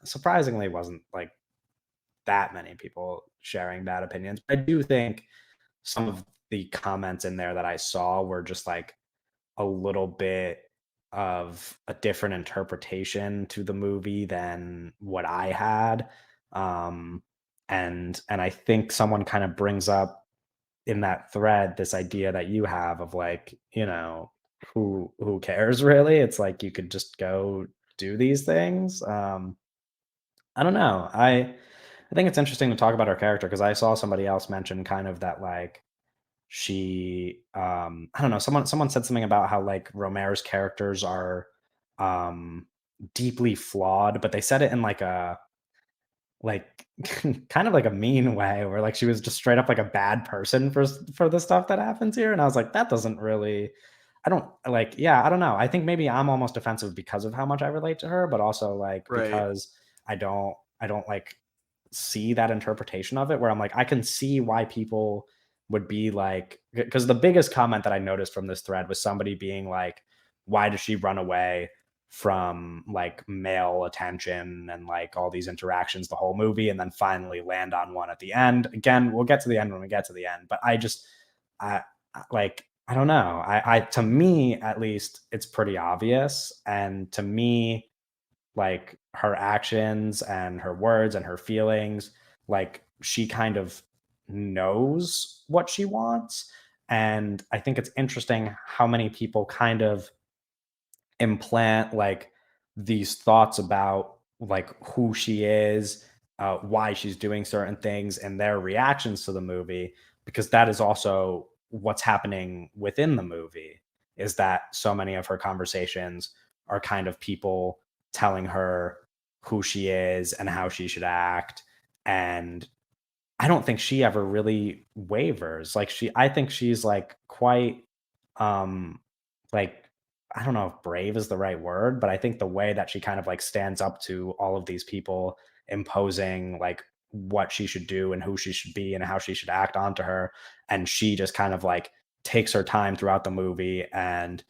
surprisingly wasn't like that many people sharing bad opinions. I do think some of the comments in there that I saw were just like a little bit of a different interpretation to the movie than what I had. Um, and I think someone kind of brings up in that thread this idea that you have of like, who cares really? It's like you could just go do these things. I don't know. I think it's interesting to talk about her character because I saw somebody else mention kind of that like I don't know, someone said something about how like Romer's characters are deeply flawed, but they said it in like kind of like a mean way where like she was just straight up like a bad person for the stuff that happens here. And I was like, that doesn't really, I don't like, yeah, I don't know. I think maybe I'm almost offensive because of how much I relate to her, but also like Right. because I don't like see that interpretation of it where I'm like, I can see why people would be like, because the biggest comment that I noticed from this thread was somebody being like, why does she run away from like male attention and like all these interactions the whole movie and then finally land on one at the end? Again, we'll get to the end when we get to the end, but I don't know. I to me at least it's pretty obvious, and to me like her actions and her words and her feelings, like she kind of knows what she wants. And I think it's interesting how many people kind of implant like these thoughts about like who she is, why she's doing certain things, and their reactions to the movie, because that is also what's happening within the movie. Is that so many of her conversations are kind of people telling her who she is and how she should act, and I don't think she ever really wavers. Like I think she's like quite um like I don't know if brave is the right word, but I think the way that she kind of like stands up to all of these people imposing like what she should do and who she should be and how she should act onto her, and she just kind of like takes her time throughout the movie and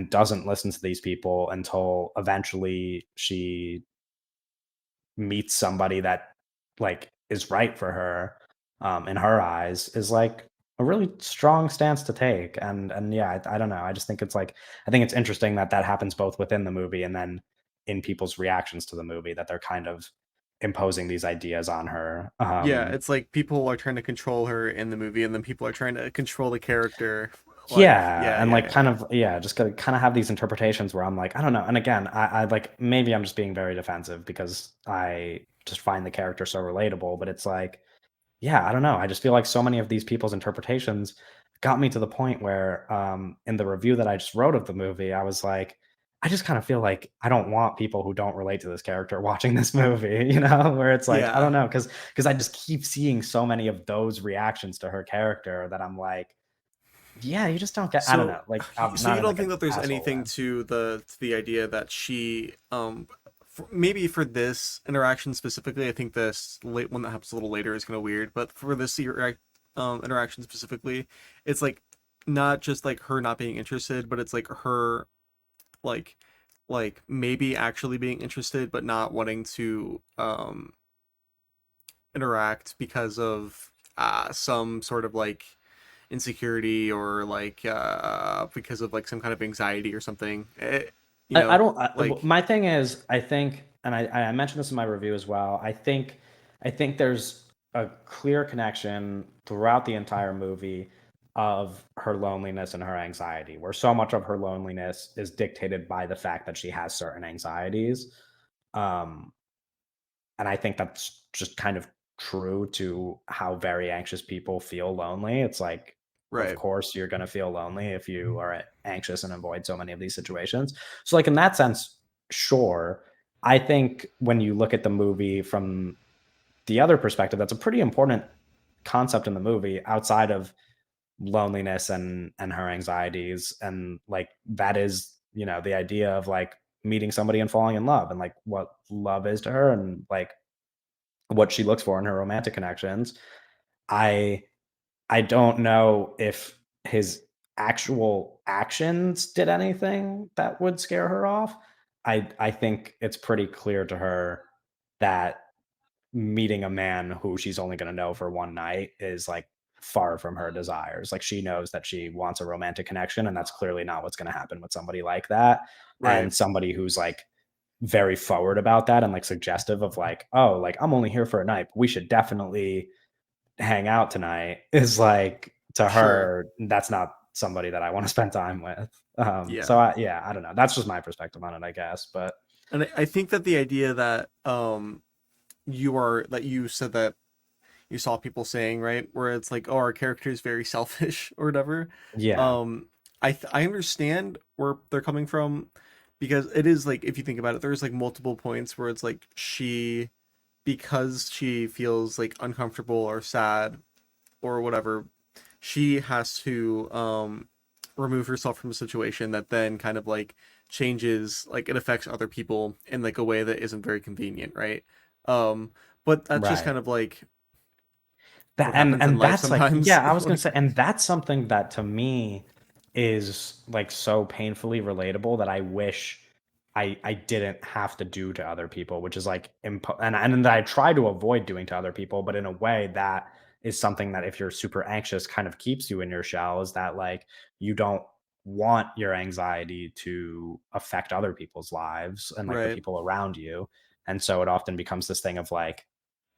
doesn't listen to these people until eventually she meets somebody that like is right for her, in her eyes, is like a really strong stance to take. And yeah, I don't know, I just think it's like I think it's interesting that that happens both within the movie and then in people's reactions to the movie, that they're kind of imposing these ideas on her. Yeah, it's like people are trying to control her in the movie, and then people are trying to control the character. Yeah, Yeah, and yeah, like yeah, kind of yeah, just gotta kind of have these interpretations where I'm like, I don't know. And again, I like maybe I'm just being very defensive because I just find the character so relatable, but it's like yeah, I don't know. I just feel like so many of these people's interpretations got me to the point where, in the review that I just wrote of the movie, I was like, I just kind of feel like I don't want people who don't relate to this character watching this movie, where it's like, I yeah. don't know, because I just keep seeing so many of those reactions to her character that I'm like, yeah, you just don't get. I don't So, know, like so not you in don't like think an that there's asshole anything way. to the idea that maybe for this interaction specifically, I think this late one that happens a little later is kind of weird, but for this interaction specifically, it's like not just like her not being interested, but it's like her like maybe actually being interested, but not wanting to interact because of some sort of like insecurity or like because of like some kind of anxiety or something. I don't. Like My thing is, I think, and I mentioned this in my review as well. I think there's a clear connection throughout the entire movie of her loneliness and her anxiety, where so much of her loneliness is dictated by the fact that she has certain anxieties. Um, and I think that's just kind of true to how very anxious people feel lonely. It's like, of right, course, you're going to feel lonely if you are anxious and avoid so many of these situations. So, like, in that sense, sure. I think when you look at the movie from the other perspective, that's a pretty important concept in the movie outside of loneliness and her anxieties. And like, that is, the idea of like meeting somebody and falling in love and like what love is to her and like what she looks for in her romantic connections. I I don't know if his actual actions did anything that would scare her off. I think it's pretty clear to her that meeting a man who she's only going to know for one night is like far from her desires. Like she knows that she wants a romantic connection and that's clearly not what's going to happen with somebody like that. right, And somebody who's like very forward about that and like suggestive of like, oh, like I'm only here for a night, but we should definitely hang out tonight is like to sure, her, that's not somebody that I want to spend time with. yeah. Yeah, I don't know. That's just my perspective on it, I guess. But And I think that the idea that you said that you saw people saying, right, where it's like, oh, our character is very selfish or whatever. yeah, um I understand where they're coming from, because it is like, if you think about it, there's like multiple points where it's like because she feels like uncomfortable or sad or whatever, she has to remove herself from a situation that then kind of like changes, like it affects other people in like a way that isn't very convenient, right? um but that's just right. kind of like That what happens in and life that's like, sometimes. yeah, I was gonna Like, say, and that's something that to me is like so painfully relatable that I wish I didn't have to do to other people, which is like and that I try to avoid doing to other people, but in a way that is something that if you're super anxious kind of keeps you in your shell, is that like you don't want your anxiety to affect other people's lives and like the right, people around you. And so it often becomes this thing of like,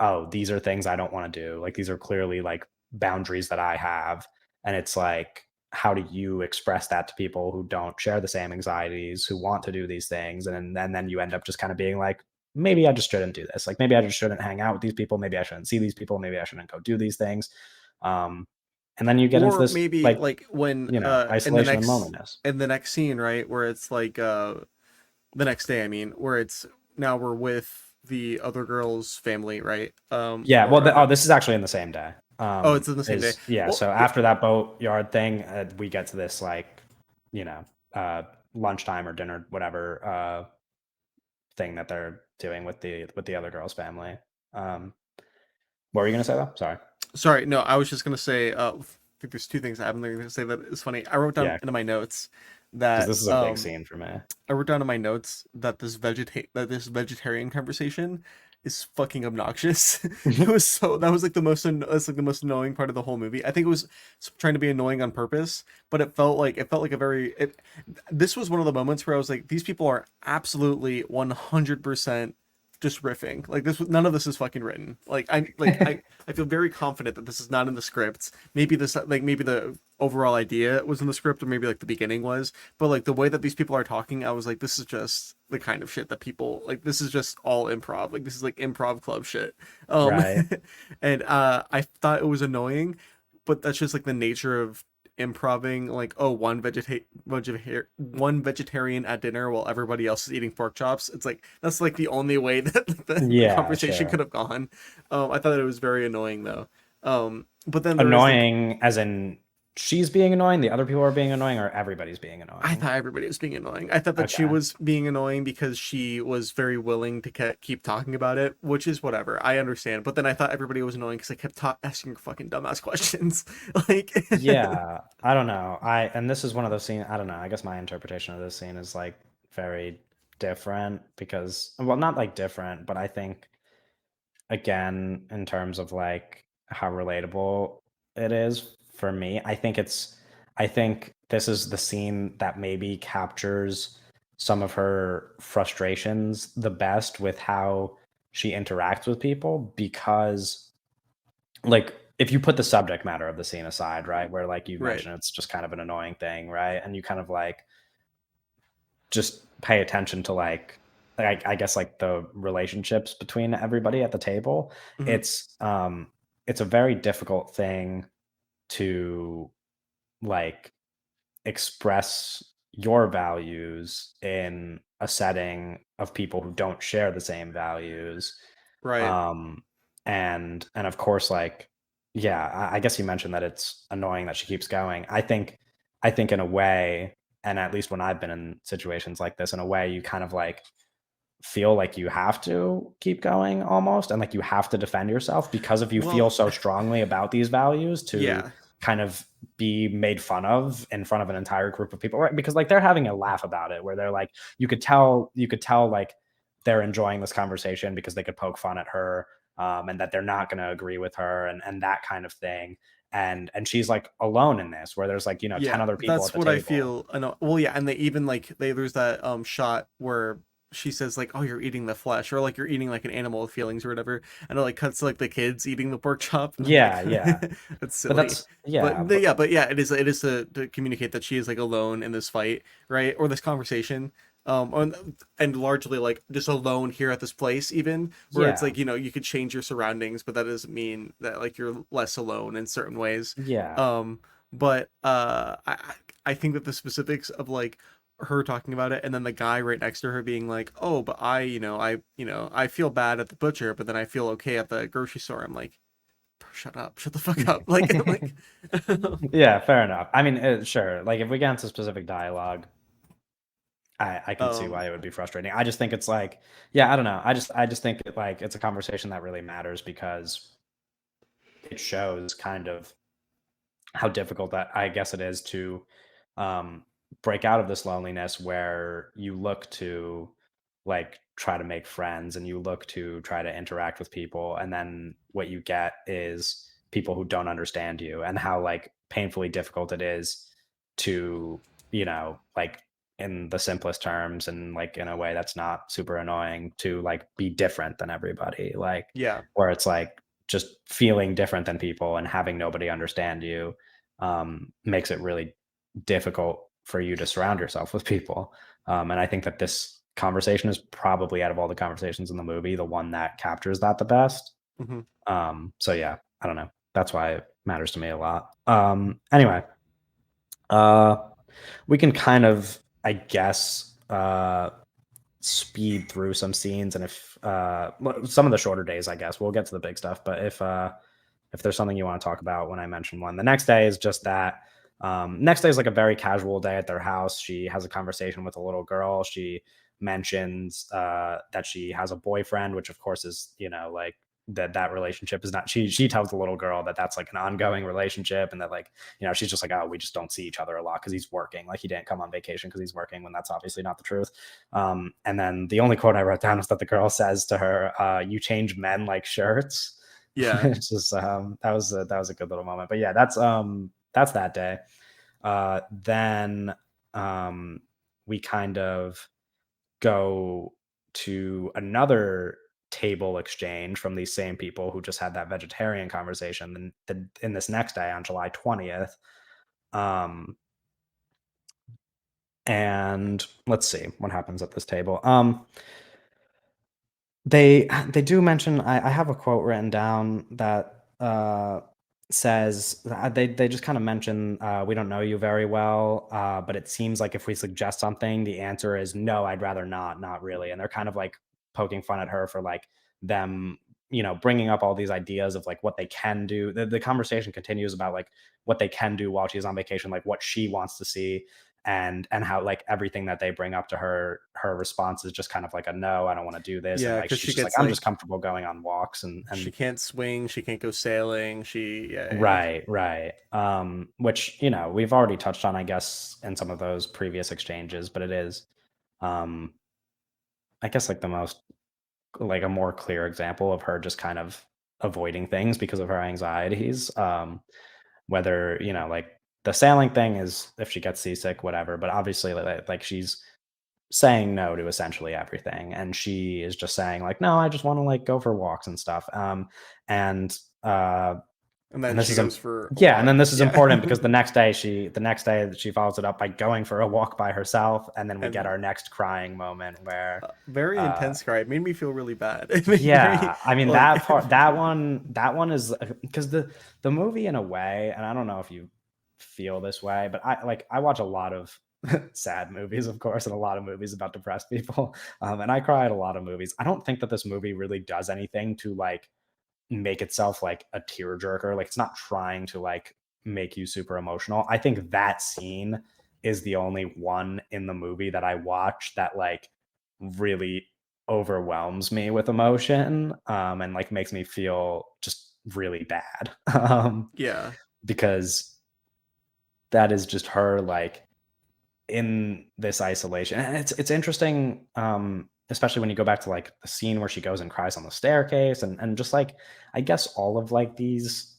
oh, these are things I don't want to do. Like these are clearly like boundaries that I have. And it's like, how do you express that to people who don't share the same anxieties, who want to do these things? And then you end up just kind of being like, maybe I just shouldn't do this. Like maybe I just shouldn't hang out with these people. Maybe I shouldn't see these people. Maybe I shouldn't go do these things. Um, and then you get into or this maybe like, like when isolation and loneliness. in the next scene, right, where it's like the next day, I mean, where it's now we're with the other girl's family, right? Yeah, well, Or no, this is actually in the same day. oh, it's in the same day. Is Yeah. Well, So after that boatyard thing, we get to this like, you know, uh, lunchtime or dinner, whatever thing that they're doing with the other girl's family. Um, what were you gonna say though? Sorry. sorry, no, I was just gonna say, I think there's two things I haven't going to say that is funny. I wrote down Yeah, into my notes because that this is a big scene for me. I wrote down in my notes that this vegetarian conversation is fucking obnoxious. That was like that's like the most annoying part of the whole movie. I think it was trying to be annoying on purpose, but it felt like this was one of the moments where I was like, these people are absolutely 100% just riffing. Like none of this is fucking written. I feel very confident that this is not in the script. Maybe the overall idea was in the script, or maybe like the beginning was, but like the way that these people are talking, I was like, this is just the kind of shit that people like. This is just all improv. Like this is like improv club shit. Um, Right. and I thought it was annoying, but that's just like the nature of improving. Like, oh, one vegetarian at dinner while everybody else is eating pork chops. It's like that's like the only way that like, the Yeah, conversation could sure. have gone. I thought it was very annoying though. But then there is like, Annoying, as in she's being annoying, the other people are being annoying, or everybody's being I annoying. thought everybody was being annoying. I thought that she Okay. was being annoying because she was very willing to keep talking about it, which is whatever. I understand. But then I thought everybody was annoying because I kept asking fucking dumbass questions. Like, Yeah, I don't know. And this is one of those scenes, I don't know. I guess my interpretation of this scene is like very different because, well, not like different, but I think again in terms of like how relatable it is for me. I think this is the scene that maybe captures some of her frustrations the best with how she interacts with people because like if you put the subject matter of the scene aside, right, where like you Right. mentioned it's just kind of an annoying thing, right? And you kind of like just pay attention to I guess like the relationships between everybody at the table. Hmm. It's a very difficult thing to like express your values in a setting of people who don't share the same values. Right. Um, and of course, like, yeah, I guess you mentioned that it's annoying that she keeps going. I think in a way, and at least when I've been in situations like this, in a way, you kind of like feel like you have to keep going almost and like you have to defend yourself because if you feel Well, so strongly about these values to yeah. kind of be made fun of in front of an entire group of people, right? Because like they're having a laugh about it where they're like you could tell like they're enjoying this conversation because they could poke fun at her, and that they're not going to agree with her and that kind of thing. And she's like alone in this where there's like 10 Yeah, other people at that's the what I table. feel. I know. Well, yeah, and they even like they there's that shot where she says like, "Oh, you're eating the flesh," or like you're eating like an animal with feelings or whatever, and it like cuts to like the kids eating the pork chop, and I'm like, Yeah, yeah. that's But silly. that's yeah, but But yeah, it is to communicate that she is like alone in this fight, right, or this conversation, and largely like just alone here at this place, even where it's yeah. like you could change your surroundings, but that doesn't mean that like you're less alone in certain ways. Yeah. Um, but I think that the specifics of like her talking about it and then the guy right next to her being like, "Oh, but I feel bad at the butcher, but then I feel okay at the grocery store." I'm like, "Bro, shut up. Shut the fuck up." Like Yeah, fair enough. I mean, sure. Like if we get into specific dialogue, I can see um why it would be frustrating. I just think it's like, yeah, I don't know. I just think that like it's a conversation that really matters because it shows kind of how difficult that I guess it is to um, break out of this loneliness where you look to like try to make friends and you look to try to interact with people and then what you get is people who don't understand you and how like painfully difficult it is to like in the simplest terms and like in a way that's not super annoying to like be different than everybody, like yeah. where it's like just feeling different than people and having nobody understand you makes it really difficult for you to surround yourself with people. And I think that this conversation is probably out of all the conversations in the movie, the one that captures that the best. Hmm. So yeah, I don't know. That's why it matters to me a lot. Anyway, uh, we can kind of, I guess, speed through some scenes, and if some of the shorter days, I guess we'll get to the big stuff. But if there's something you want to talk about when I mention one, the next day is just that. Next day is like a very casual day at their house. She has a conversation with a little girl. She mentions that she has a boyfriend, which of course is like that relationship is not. She tells the little girl that that's like an ongoing relationship, and that like she's just like, oh, we just don't see each other a lot because he's working. Like he didn't come on vacation because he's working, when that's obviously not the truth. And then the only quote I wrote down is that the girl says to her, "You change men like shirts." Yeah. It's just that was a good little moment. But yeah, that's that day. Then we kind of go to another table exchange from these same people who just had that vegetarian conversation. And in this next day on July 20th, um, and let's see what happens at this table. They do mention I have a quote written down that, says they just kinda mention, "We don't know you very well, but it seems like if we suggest something, the answer is, 'No, I'd rather not really.'" And they're kind of, like, poking fun at her for, like, them, bringing up all these ideas of, like, what they can do. The conversation continues about, like, what they can do while she's on vacation, like, what she wants to see, and how like everything that they bring up to her response is just kind of like a no, I don't want to do this. And Yeah, like because she's she just like, gets I'm just like comfortable going on walks she and can't swing, she can't go sailing. Yeah. right. Which we've already touched on, I guess, in some of those previous exchanges, but it is um I guess like the most like a more clear example of her just kind of avoiding things because of her anxieties. whether, like the sailing thing is if she gets seasick, whatever. But obviously, like she's saying no to essentially everything, and she is just saying like, no, I just want to like go for walks and stuff. And And and then this she is goes for a yeah, and then walk. this is Yeah. important because the next day she follows it up by going for a walk by herself, and then we get And our next crying moment where very uh intense cry. It made me feel really bad. It made very yeah, I mean like that part, that one is because the movie in a way, and I don't know if you feel this way, but I watch a lot of sad movies, of course, and a lot of movies about depressed people, and I cry at a lot of movies. I don't think that this movie really does anything to like make itself like a tearjerker. Like it's not trying to like make you super emotional. I think that scene is the only one in the movie that I watch that like really overwhelms me with emotion, and like makes me feel just really bad. yeah. Because that is just her like in this isolation. And it's interesting, especially when you go back to like the scene where she goes and cries on the staircase, and just like I guess all of like these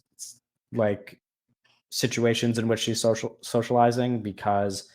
like situations in which she's socializing, because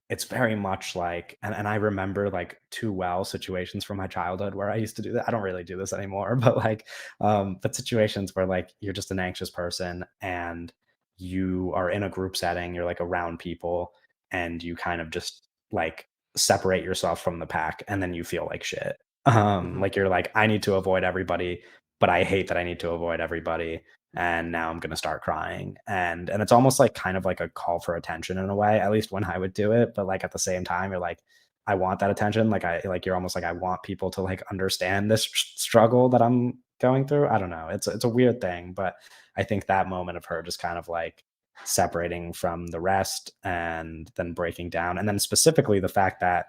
it's very much like, and I remember like too well situations from my childhood where I used to do that. I don't really do this anymore, but like but situations where like you're just an anxious person and you are in a group setting, you're like around people, and you kind of just like separate yourself from the pack, and then you feel like shit. Hmm. Like you're like, I need to avoid everybody, but I hate that I need to avoid everybody, and now I'm going to start crying. And it's almost like kind of like a call for attention in a way, at least when I would do it. But like at the same time, you're like, I want that attention. Like you're almost like, I want people to like understand this struggle that I'm going through. I don't know. It's a weird thing, but I think that moment of her just kind of like separating from the rest and then breaking down, and then specifically the fact that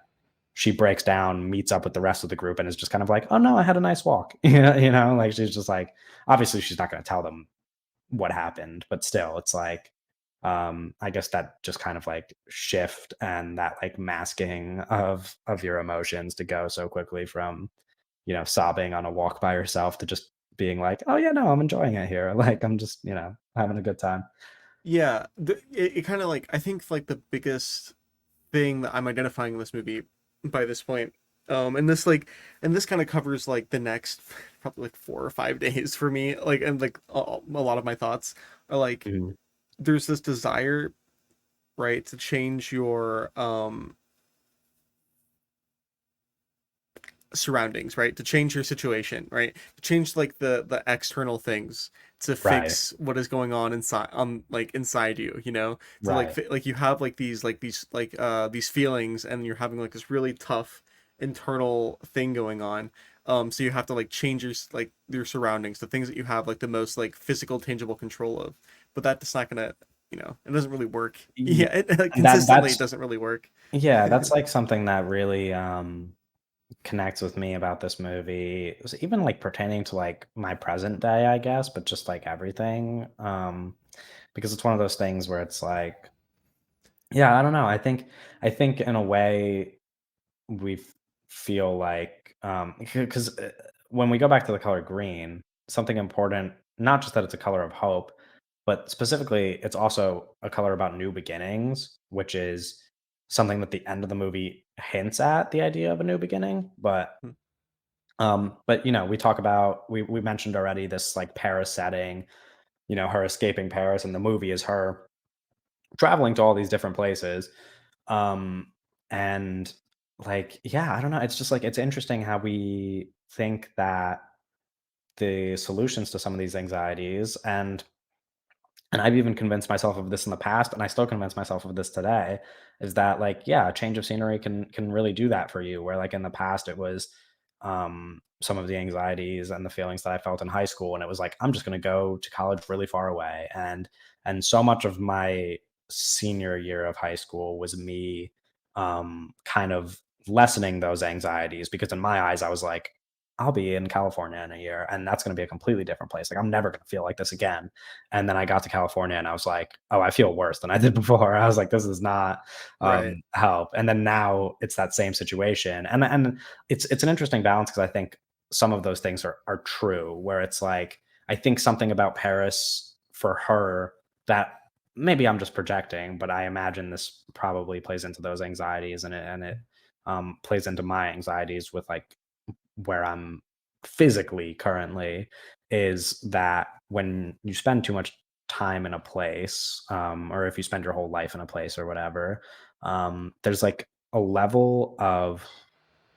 she breaks down, meets up with the rest of the group, and is just kind of like, "Oh no, I had a nice walk." Like she's just like, obviously she's not going to tell them what happened, but still, it's like, I guess that just kind of like shift and that like masking of your emotions to go so quickly from, sobbing on a walk by yourself to just being like, "Oh yeah, no, I'm enjoying it here." Like I'm just, having a good time. Yeah. It kind of like I think like the biggest thing that I'm identifying in this movie by this point. And this like and this kind of covers like the next probably like 4 or 5 days for me. Like and like a lot of my thoughts are like Mhm. there's this desire, right, to change your surroundings, right? To change your situation, right? To change like the external things to Right, fix what is going on inside you, you know? To like right. like you have these feelings and you're having like this really tough internal thing going on. So you have to like change your surroundings, the things that you have like the most like physical tangible control of. But that's not gonna, it doesn't really work. Yeah, Yeah, it and that consistently it that's doesn't really work. yeah, that's like something that really connects with me about this movie. It was even like pertaining to like my present day, I guess, but just like everything. Because it's one of those things where it's like, yeah, I don't know. I think in a way we feel like, because when we go back to the color green, something important, not just that it's a color of hope, but specifically it's also a color about new beginnings, which is something that the end of the movie hints at, the idea of a new beginning. But we talk about, we mentioned already this like Paris setting, her escaping Paris, and the movie is her traveling to all these different places. Um, and like, yeah, I don't know. It's just like, it's interesting how we think that the solutions to some of these anxieties, and I've even convinced myself of this in the past, and I still convince myself of this today, is that like, yeah, a change of scenery can really do that for you. Where like in the past it was some of the anxieties and the feelings that I felt in high school, and it was like, I'm just gonna go to college really far away. And so much of my senior year of high school was me kind of lessening those anxieties, because in my eyes I was like, I'll be in California in a year, and that's going to be a completely different place. Like I'm never going to feel like this again. And then I got to California and I was like, oh, I feel worse than I did before. I was like, this is not Right. help. And then now it's that same situation. And it's an interesting balance, because I think some of those things are true, where it's like, I think something about Paris for her that maybe I'm just projecting, but I imagine this probably plays into those anxieties, and it plays into my anxieties with like where I'm physically currently, is that when you spend too much time in a place, or if you spend your whole life in a place or whatever, there's like a level of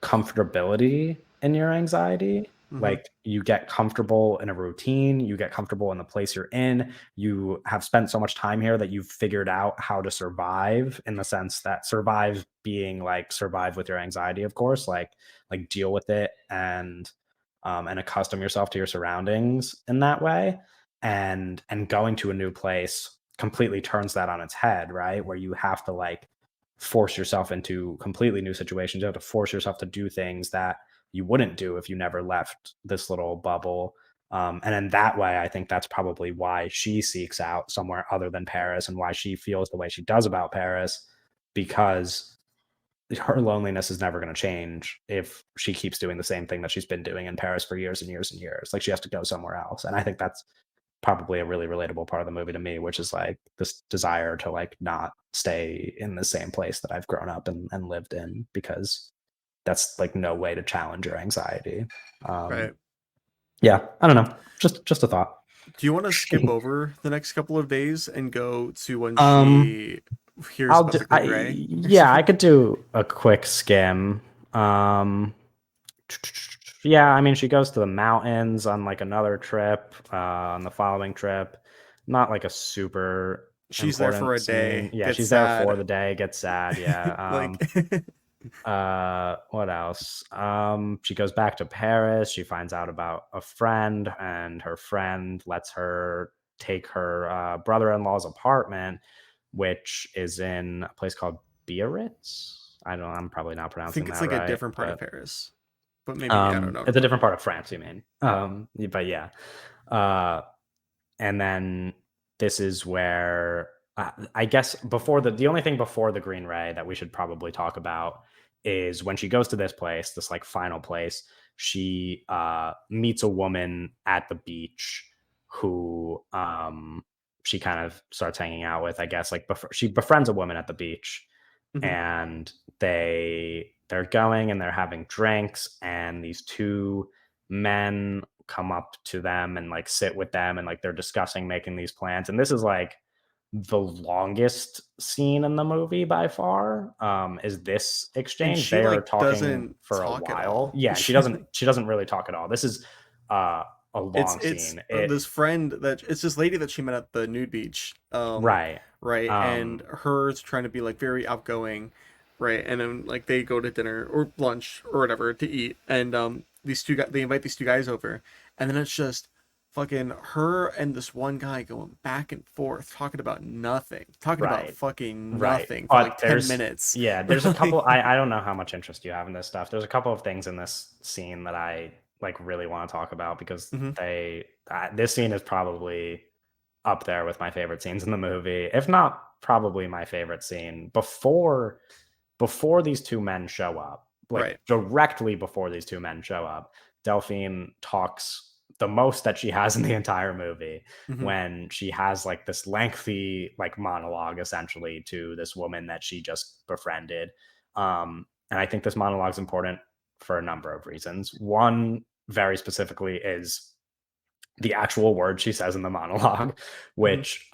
comfortability in your anxiety. Mm-hmm. Like you get comfortable in a routine, you get comfortable in the place you're in. You have spent so much time here that you've figured out how to survive, in the sense that survive being like survive with your anxiety, of course, like deal with it and accustom yourself to your surroundings in that way. And going to a new place completely turns that on its head, right? Where you have to like force yourself into completely new situations. You have to force yourself to do things that you wouldn't do if you never left this little bubble. And in that way, I think that's probably why she seeks out somewhere other than Paris, and why she feels the way she does about Paris, because her loneliness is never going to change if she keeps doing the same thing that she's been doing in Paris for years and years and years. Like she has to go somewhere else. And I think that's probably a really relatable part of the movie to me, which is like this desire to like not stay in the same place that I've grown up and lived in, because that's like no way to challenge your anxiety. Um, Right. yeah, I don't know. Just a thought. Do you want to skip over the next couple of days and go to when um, she hears I'll about do. the Green Ray or Yeah, I something? could do a quick skim. Um, yeah, I mean, she goes to the mountains on like another trip, on the following trip. Not like a super She's there for important a scene. day, Yeah, gets she's there for sad. the day, gets sad. Yeah. Like, What else? She goes back to Paris. She finds out about a friend, and her friend lets her take her brother-in-law's apartment, which is in a place called Biarritz. I'm probably not I think pronouncing it's that like a right, different part of but Paris, but maybe I don't know what it's I'm a talking different part about. of France, you mean? But yeah. Uh, and then this is where I guess before the only thing before the Green Ray that we should probably talk about is when she goes to this place, this like final place. She meets a woman at the beach who she kind of starts hanging out with. I guess like she befriends a woman at the beach, Hmm. and they're going and they're having drinks, and these two men come up to them and like sit with them, and like they're discussing making these plans. And this is like the longest scene in the movie by far, is this And exchange. she They are like talking doesn't for a talk at while. all. Yeah, and she She doesn't like she doesn't really talk at all. This is a long it's scene. It this friend that it's this lady that she met at the nude beach, Right. right, and um her's trying to be like very outgoing, right, and then like they go to dinner or lunch or whatever to eat, and these two guys, they invite these two guys over, and then it's just fucking her and this one guy going back and forth talking about nothing, talking about right. fucking Right. nothing for like But 10 minutes. there's a Like, couple. I don't know how much interest you have in this stuff. There's a couple of things in this scene that I like really want to talk about, because mhm, this scene is probably up there with my favorite scenes in the movie, if not probably my favorite scene. Before these two men show up, like right. directly before these two men show up, Delphine talks the most that she has in the entire movie, Mhm. when she has like this lengthy like monologue essentially to this woman that she just befriended. And I think this monologue is important for a number of reasons. One, very specifically, is the actual word she says in the monologue, Mhm. which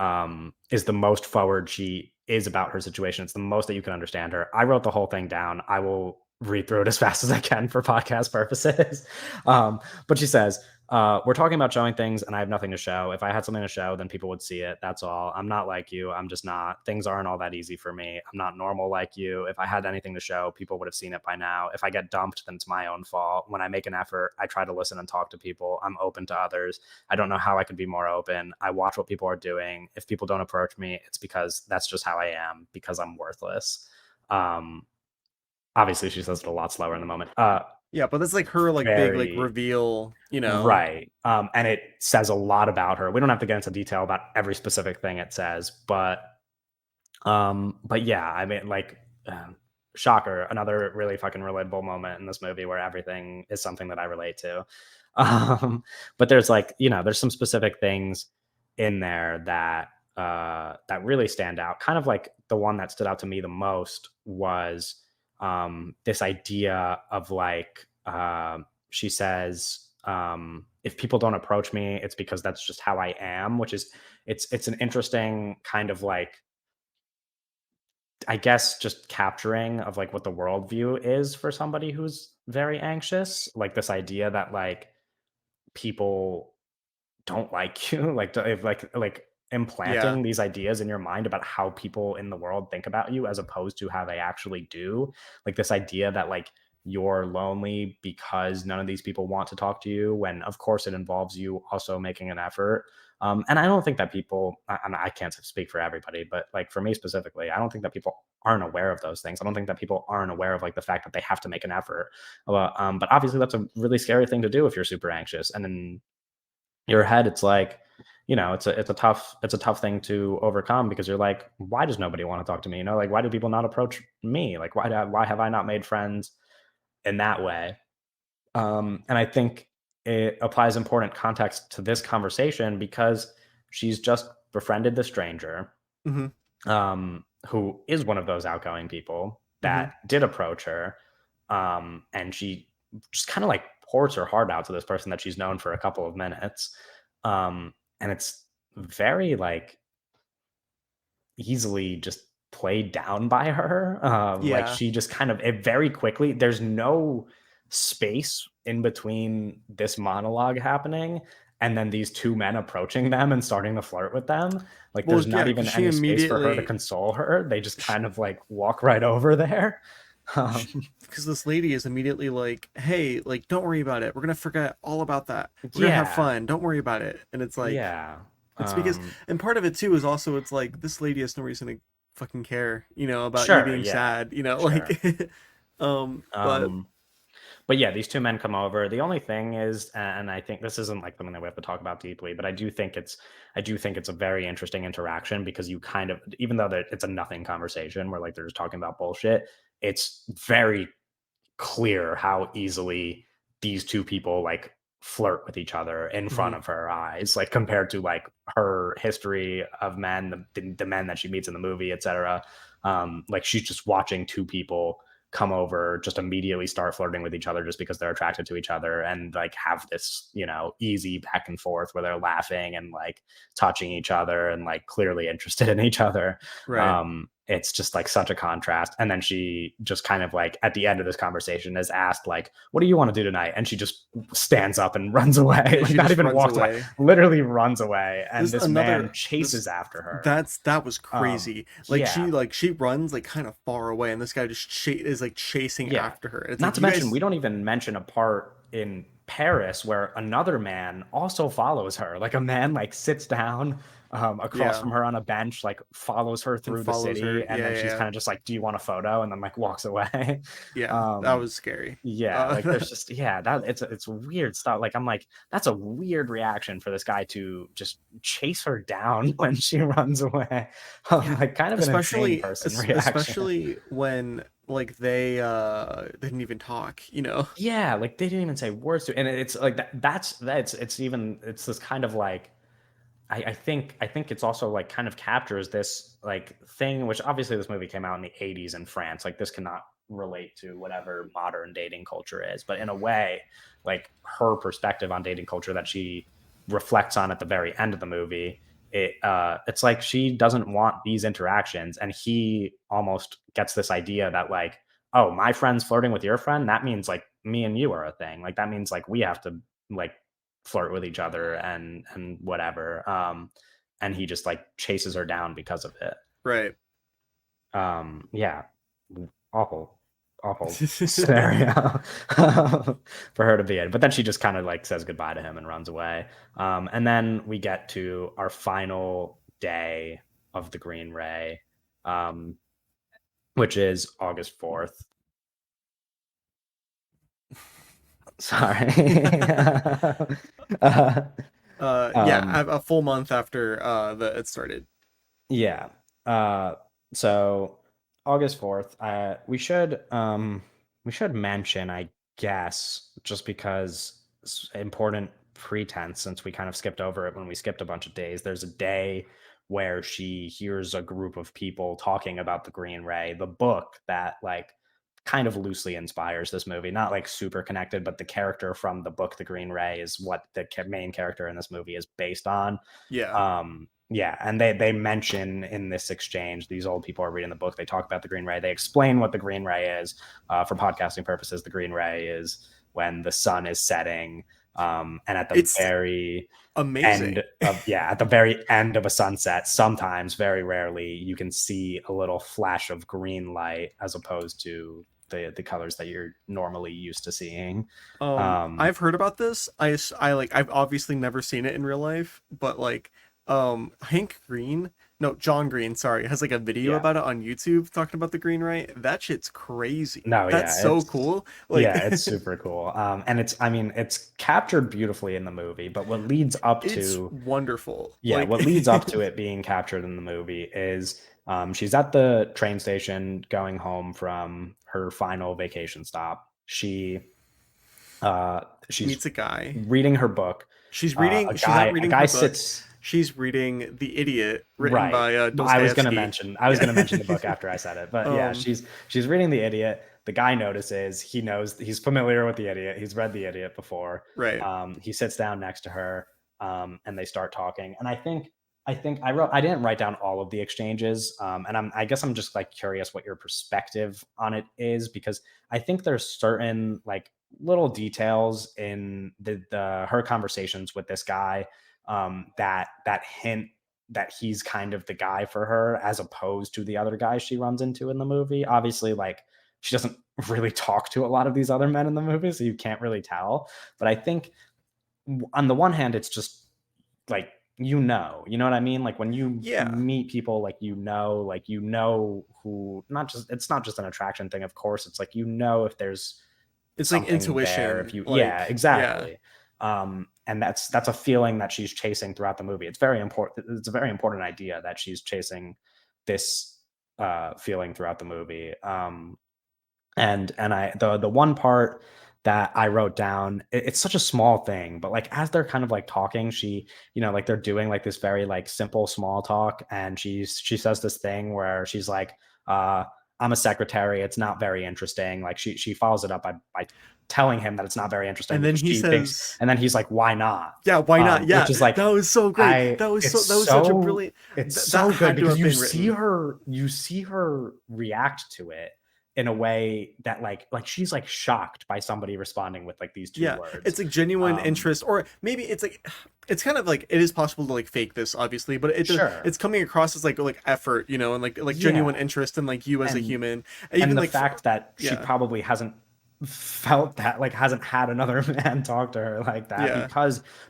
is the most forward she is about her situation. It's the most that you can understand her. I wrote the whole thing down. I will read through it as fast as I can for podcast purposes. But she says, we're talking about showing things, and I have nothing to show. If I had something to show, then people would see it. That's all. I'm not like you. I'm just not. Things aren't all that easy for me. I'm not normal like you. If I had anything to show, people would have seen it by now. If I get dumped, then it's my own fault. When I make an effort, I try to listen and talk to people. I'm open to others. I don't know how I could be more open. I watch what people are doing. If people don't approach me, it's because that's just how I am, because I'm worthless. Um, Obviously, she says it a lot slower in the moment. Yeah, but that's like her like big like Very reveal, you know. right. And it says a lot about her. We don't have to get into detail about every specific thing it says, but yeah, I mean, like, shocker, another really fucking relatable moment in this movie where everything is something that I relate to. But there's like, there's some specific things in there that that really stand out. Kind of like the one that stood out to me the most was this idea of like she says, if people don't approach me, it's because that's just how I am, which is it's an interesting kind of like, I guess, just capturing of like what the worldview is for somebody who's very anxious. Like this idea that like people don't like you, like if like Yeah. implanting these ideas in your mind about how people in the world think about you as opposed to how they actually do. Like this idea that like you're lonely because none of these people want to talk to you, when of course it involves you also making an effort. And I don't think that people, I can't speak for everybody, but like for me specifically, I don't think that people aren't aware of those things. I don't think that people aren't aware of like the fact that they have to make an effort. But obviously that's a really scary thing to do if you're super anxious. And then your head, it's like, it's a tough thing to overcome, because you're like, why does nobody want to talk to me? Like, why do people not approach me? Like, why have I not made friends in that way? And I think it applies important context to this conversation, because she's just befriended the stranger, Mhm. who is one of those outgoing people Mhm. that did approach her. And she just kind of like pours her heart out to this person that she's known for a couple of minutes. And it's very like easily just played down by her. Like Yeah. she just kind of, it very quickly, there's no space in between this monologue happening and then these two men approaching them and starting to flirt with them. Like Well, there's yeah, not because even she any space for her to immediately console her. They just sh kind of like walk right over there. Um, because this lady is immediately like, "Hey, like, don't worry about it. We're gonna forget all about that. We're gonna have yeah, fun. Don't worry about it." And it's like, yeah, it's because, um, and part of it too is also, it's like this lady has no reason to fucking care, about you sure, being yeah, sad, sure. like, but Um, But yeah, these two men come over. The only thing is, and I think this isn't like something that we have to talk about deeply, but I do think it's a very interesting interaction, because you kind of, even though it's a nothing conversation where like they're just talking about bullshit, it's very clear how easily these two people like flirt with each other in front mhm, of her eyes, like compared to like her history of men, the men that she meets in the movie, etc. Like she's just watching two people come over, just immediately start flirting with each other just because they're attracted to each other, and like have this, easy back and forth where they're laughing and like touching each other and like clearly interested in each other. right. It's just like such a contrast. And then she just kind of like at the end of this conversation is asked like, what do you want to do tonight? And she just stands up and runs away. And Like she not just even runs walks away, away. literally runs away. And This this man another this chases after her. that was crazy. Like Yeah, she runs like kind of far away, and this guy just is like chasing yeah. after her. And it's Not like, to you mention, we guys, don't even mention a part in Paris where another man also follows her. Like a man like sits down across yeah, from her on a bench, like follows her and through the follows her. city, and Yeah, then yeah, she's yeah. kind of just like, "Do you want a photo?" And then like walks away. Yeah, that um, was scary. yeah, like there's just, yeah, that it's weird stuff. Like I'm like, that's a weird reaction for this guy to just chase her down when she runs away. Yeah, Like kind of an insane person reaction. especially when like they didn't even talk. Yeah, like they didn't even say words to, and it's like that's it's this kind of like, I think it's also like kind of captures this like thing, which obviously this movie came out in the 80s in France. Like this cannot relate to whatever modern dating culture is, but in a way, like her perspective on dating culture that she reflects on at the very end of the movie, it's like she doesn't want these interactions, and he almost gets this idea that like, oh, my friend's flirting with your friend, that means like me and you are a thing. Like that means like we have to like flirt with each other and whatever. And he just like chases her down because of it. Right. Yeah, awful, awful scenario for her to be in. But then she just kind of like says goodbye to him and runs away. And then we get to our final day of the Green Ray, um, which is August 4th. Sorry. uh, Yeah, um, a full month after the it started. Yeah. Uh, so August 4th, we should mention, I guess, just because it's important pretense, since we kind of skipped over it when we skipped a bunch of days. There's a day where she hears a group of people talking about the Green Ray, the book that like kind of loosely inspires this movie, not like super connected, but the character from the book The Green Ray is what the main character in this movie is based on. Yeah. Yeah, and they mention in this exchange, these old people are reading the book, they talk about the Green Ray, they explain what the Green Ray is. For podcasting purposes, the Green Ray is when the sun is setting, and at the It's very end amazing. of yeah, at the very end of a sunset, sometimes, very rarely, you can see a little flash of green light as opposed to the colors that you're normally used to seeing. I've heard about this. I like I've obviously never seen it in real life, but like Hank Green, no, John Green, sorry, has like a video Yeah. about it on YouTube talking about the Green Ray. That shit's crazy. No, That's yeah, so cool. Like it's super cool. And it's, I mean, it's captured beautifully in the movie, but what leads up it's to, wonderful. yeah, Like what leads up to it being captured in the movie is she's at the train station going home from her final vacation stop. She's meets a guy. reading her book. She's not A reading guy her book. sits She's reading The Idiot written right. by I was gonna Dostoevsky. mention I was Yeah. gonna mention the book after I said it, but yeah, um she's reading The Idiot. The guy notices. He knows, he's familiar with The Idiot. He's read The Idiot before. right. He sits down next to her, and they start talking. And I think I didn't write down all of the exchanges, and I guess I'm just like curious what your perspective on it is, because I think there's certain like little details in the her conversations with this guy, that hint that he's kind of the guy for her as opposed to the other guys she runs into in the movie. Obviously, like she doesn't really talk to a lot of these other men in the movie, so you can't really tell. But I think on the one hand, it's just like, you know what I mean? Like when you Yeah. meet people, like you know who, not just, it's not just an attraction thing, of course. It's like, if there's It's like something there, if intuition. you, yeah, Like, yeah. exactly. And that's a feeling that she's chasing throughout the movie. It's very important. It's a very important idea that she's chasing this feeling throughout the movie. And I the one part that I wrote down, it's such a small thing, but like as they're kind of like talking, she, like they're doing like this very like simple small talk, and she says this thing where she's like, uh, I'm a secretary, it's not very interesting. Like she follows it up by telling him that it's not very interesting And then because he she thinks, says, and then he's like, why not? yeah, why not? Which Yeah. is like, That was so great. it's That was such a brilliant so that good had to because have been written. you see her react to it in a way that like she's like shocked by somebody responding with like these two Yeah. words. It's like genuine Um, interest, or maybe it's like it's kind of like it is possible to like fake this obviously, but sure, it's coming across as like effort, and like yeah, genuine interest in like you as a and human. And and even the like fact that she yeah. probably hasn't felt that, like hasn't had another man talk to her like that, Yeah.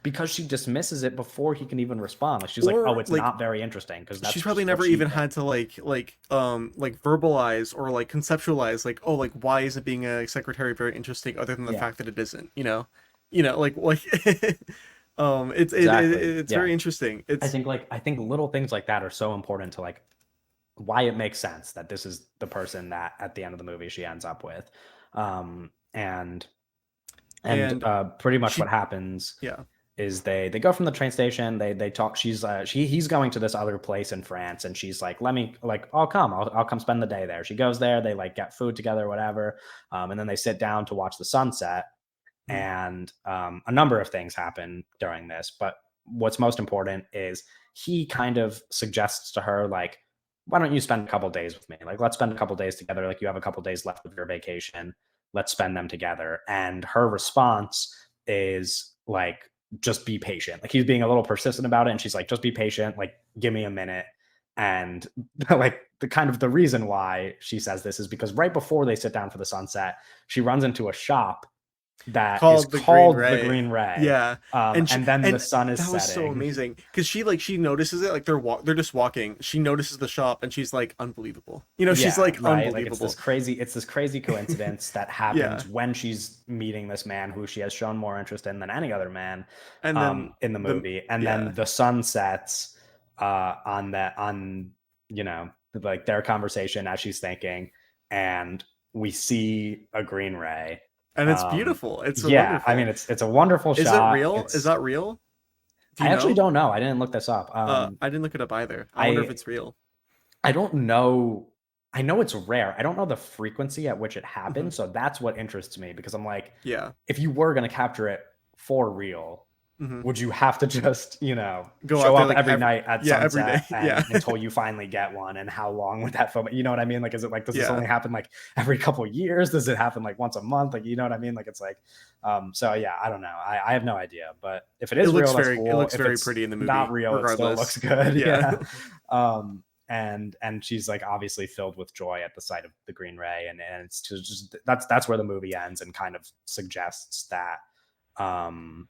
because she dismisses it before he can even respond. Like she's like, oh, Or it's like not very interesting, because she's that's probably just what never she even thinks. had to like verbalize or like conceptualize like why isn't being a secretary very interesting other than the Yeah, fact that it isn't, like exactly. it's Yeah, very interesting. It's I think little things like that are so important to like why it makes sense that this is the person that at the end of the movie she ends up with. And and pretty much what she happens yeah. is they go from the train station, they talk. He's going to this other place in France, and she's like, let me, like, I'll come spend the day there. She goes there, they like get food together, whatever. And then they sit down to watch the sunset. Mhm. And a number of things happen during this, but what's most important is he kind of suggests to her, like, why don't you spend a couple days with me? Like, let's spend a couple days together. Like, you have a couple days left of your vacation, let's spend them together. And her response is like, just be patient. Like, he's being a little persistent about it, and she's like, just be patient, like, give me a minute. And like the reason why she says this is because right before they sit down for the sunset, she runs into a shop that is Called the Green called the Ray. Green Ray. Yeah. And then the And sun is that was so setting. amazing because she notices it, like they're just walking. She notices the shop and she's like unbelievable. She's Yeah, like right. Like unbelievable. it's this crazy coincidence that Yeah. happens when she's meeting this man who she has shown more interest in than any other man And then in the the movie. And then yeah. the sun sets on like their conversation as she's thinking, and we see a green ray. And it's Um beautiful. It's yeah, I mean wonderful. it's a wonderful Is it shot. real? Is It's that real? Do I you actually know? don't know. I didn't look this up. I didn't look it up either. I wonder if I it's real. I don't know. I know it's rare. I don't know the frequency at which it Hmm. happens, so that's what interests me because I'm like, Yeah. if you were gonna capture it for real, Hmm. would you have to just, Go out show there up like every night at yeah, every day. sunset Yeah. and until you finally get one? And how long would that film? You know what I mean? Like, is it like, does this Yeah. only happen like every couple years? Does it happen like once a month? Like, you know what I mean? Like, it's like, so yeah, I don't know. I have no idea. But if it is real, that's It cool. looks If very pretty it's in the not movie, real, it still looks regardless. good. Yeah. Yeah. And she's like obviously filled with joy at the sight of the green ray, and it's just that's where the movie ends and kind of suggests that um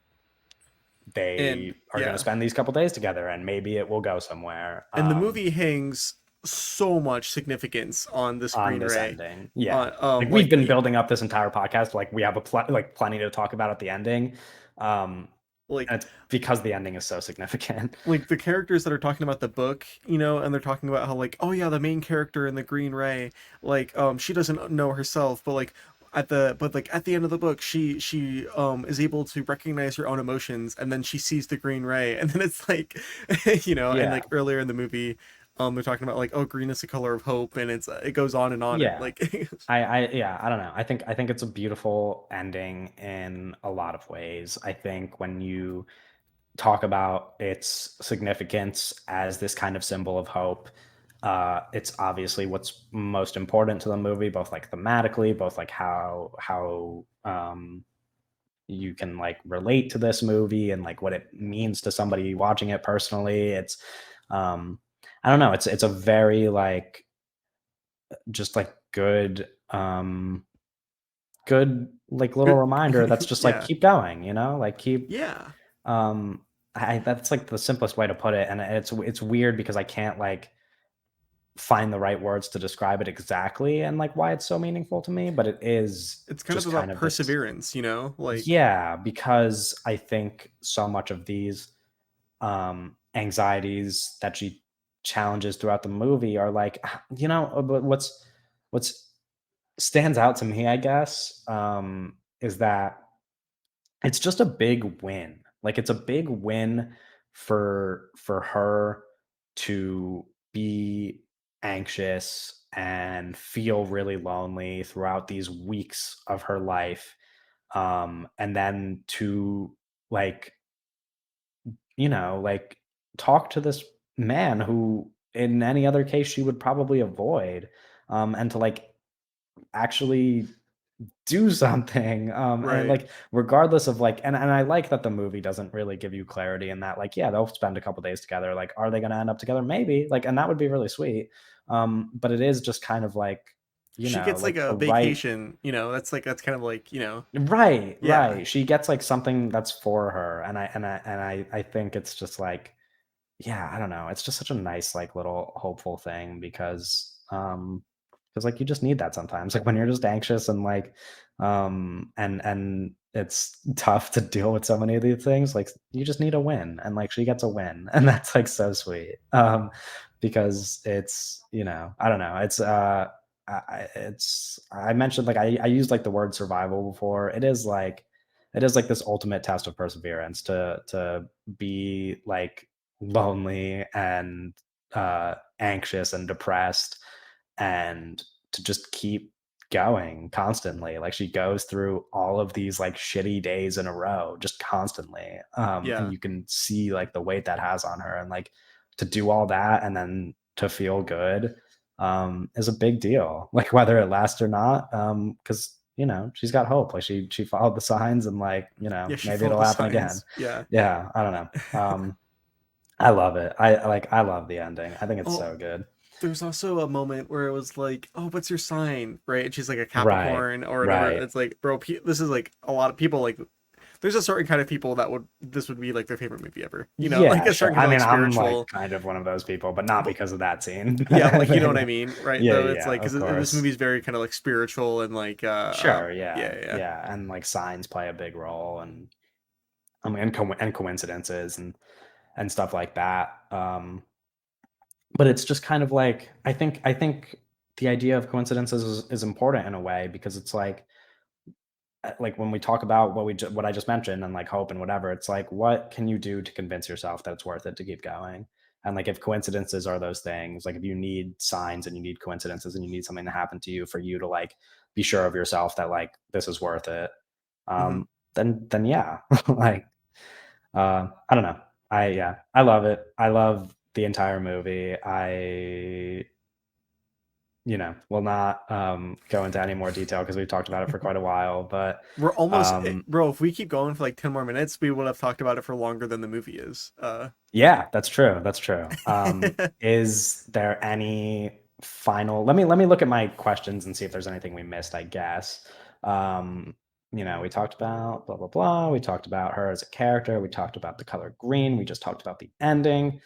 And they are going to yeah. spend these couple days together and maybe it will go somewhere And the movie hangs so much significance on this on green this ray. ending. Yeah. Like we've Like been building up this entire podcast, like we have like plenty to talk about at the ending. um like and it's because the ending is so significant. the characters that are talking about the book, and they're talking about how like, oh yeah, the main character in the Green Ray, like she doesn't know herself, but like at the end of the book, she is able to recognize her own emotions, and then she sees the Green Ray, and then it's like, and Yeah. like earlier in the movie, they're talking about like, oh, green is the color of hope, and it goes on and on, and Yeah. like Yeah, I don't know. I think it's a beautiful ending in a lot of ways. I think when you talk about its significance as this kind of symbol of hope, it's obviously what's most important to the movie, both like thematically, both like how you can like relate to this movie and like what it means to somebody watching it personally. It's um I don't know, it's a very like just like good like little good. reminder that's just like Yeah, keep going, like keep yeah. um I that's like the simplest way to put it, and it's weird because I can't like find the right words to describe it exactly and like why it's so meaningful to me, but it is It's kind of just kind about of this. perseverance, like Yeah, because I think so much of these anxieties that she challenges throughout the movie are like, but what's stands out to me, I guess, is that it's just a big win. Like it's a big win for her to be anxious and feel really lonely throughout these weeks of her life. And then to like, like talk to this man who in any other case she would probably avoid. And to like actually do something, and, right. like, regardless of, like, and I like that the movie doesn't really give you clarity in that, like, yeah, they'll spend a couple days together, like, are they gonna end up together? Maybe, like, and that would be really sweet, but it is just kind of like, She gets like like, a the right. vacation, that's kind of like, Right, yeah. right, she gets, like, something that's for her, and I think it's just, like, yeah, I don't know. It's just such a nice, like, little hopeful thing because like, you just need that sometimes. Like, when you're just anxious and, like, and it's tough to deal with so many of these things, like, you just need a win, and, like, she gets a win, and that's, like, so sweet, because it's, I don't know. I mentioned, like, I used, like, the word survival before. It is like this ultimate test of perseverance to be, like, lonely and anxious and depressed and to just keep going constantly. Like she goes through all of these like shitty days in a row just constantly, and Yeah. you can see like the weight that has on her, and like to do all that and then to feel good is a big deal, like whether it lasts or not, because she's got hope, like she followed the signs, and like Yeah, she maybe followed it'll the happen again. signs. Yeah. Yeah, I don't know. I love it. I love the ending. I think it's Oh, so good. there's also a moment where it was like, "Oh, what's your sign?" Right? And she's like a Right. Capricorn or whatever. Right. It's like, bro, this is like a lot of people like there's a certain kind of people that would this would be like their favorite movie ever. Like Yeah, a sure. certain kind I of like mean, I'm like spiritual, kind of one of those people, but not but because of that scene. yeah, but like you know But, what I mean, right? yeah, Though yeah, it's yeah, like of because this course. movie is very kind of like spiritual and like Sure, yeah, yeah, yeah. yeah, and like signs play a big role, and and coincidences and stuff like that. But it's just kind of like I think the idea of coincidences is important in a way because it's like like when we talk about what I just mentioned and like hope and whatever, it's like what can you do to convince yourself that it's worth it to keep going? And like if coincidences are those things, like if you need signs and you need coincidences and you need something to happen to you for you to like be sure of yourself that like this is worth it, Hmm. then yeah, like I don't know. I love it. I love the entire movie. I will not go into any more detail because we've talked about it for quite a while. But We're almost, um, bro. If we keep going for like 10 more minutes, we would have talked about it for longer than the movie is. yeah, that's true. That's true. Is there any final? Let me look at my questions and see if there's anything we missed. I guess. Um, we talked about blah blah blah. We talked about her as a character. We talked about the color green. We just talked about the ending.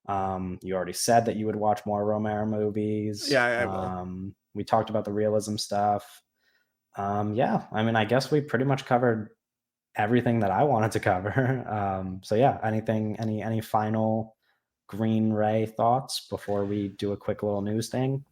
You already said that you would watch more Romero movies. Yeah, I will. We talked about the realism stuff. Yeah, I mean, I guess we pretty much covered everything that I wanted to cover. So yeah, any final Green Ray thoughts before we do a quick little news thing?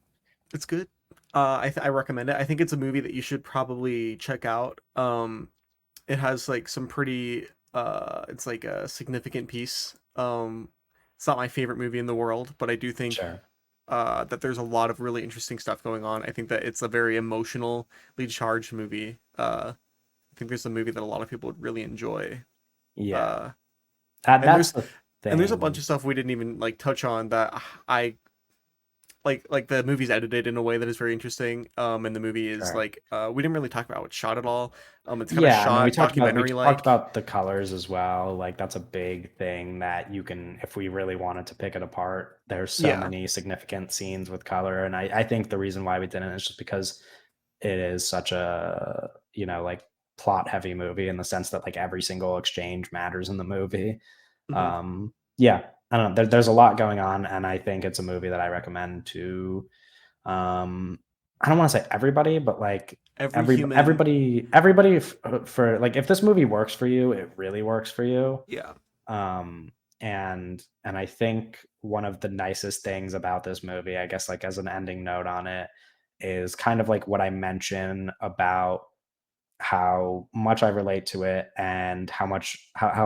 It's good. I recommend it. I think it's a movie that you should probably check out. It has like some pretty it's like a significant piece. It's not my favorite movie in the world, but I do think Sure. that there's a lot of really interesting stuff going on. I think that it's a very emotionally charged movie. I think there's a movie that a lot of people would really enjoy. Yeah. Uh, and That's there's the and there's a bunch thing. of stuff we didn't even like touch on that I like the movie's edited in a way that is very interesting. And the movie is Sure. like we didn't really talk about how it's shot at all. It's kind of Yeah, I mean, shot we documentary talked like. about the colors as well. Like that's a big thing that you can, if we really wanted to pick it apart. There's so Yeah. many significant scenes with color, and I think the reason why we didn't is just because it is such a like plot heavy movie in the sense that like every single exchange matters in the movie. Hmm. Yeah, I don't know. There's a lot going on, and I think it's a movie that I recommend to um I don't want to say everybody, but like Every human. everybody for like if this movie works for you, it really works for you. Yeah. um and I think one of the nicest things about this movie, I guess, like as an ending note on it, is kind of like what I mentioned about how much I relate to it and how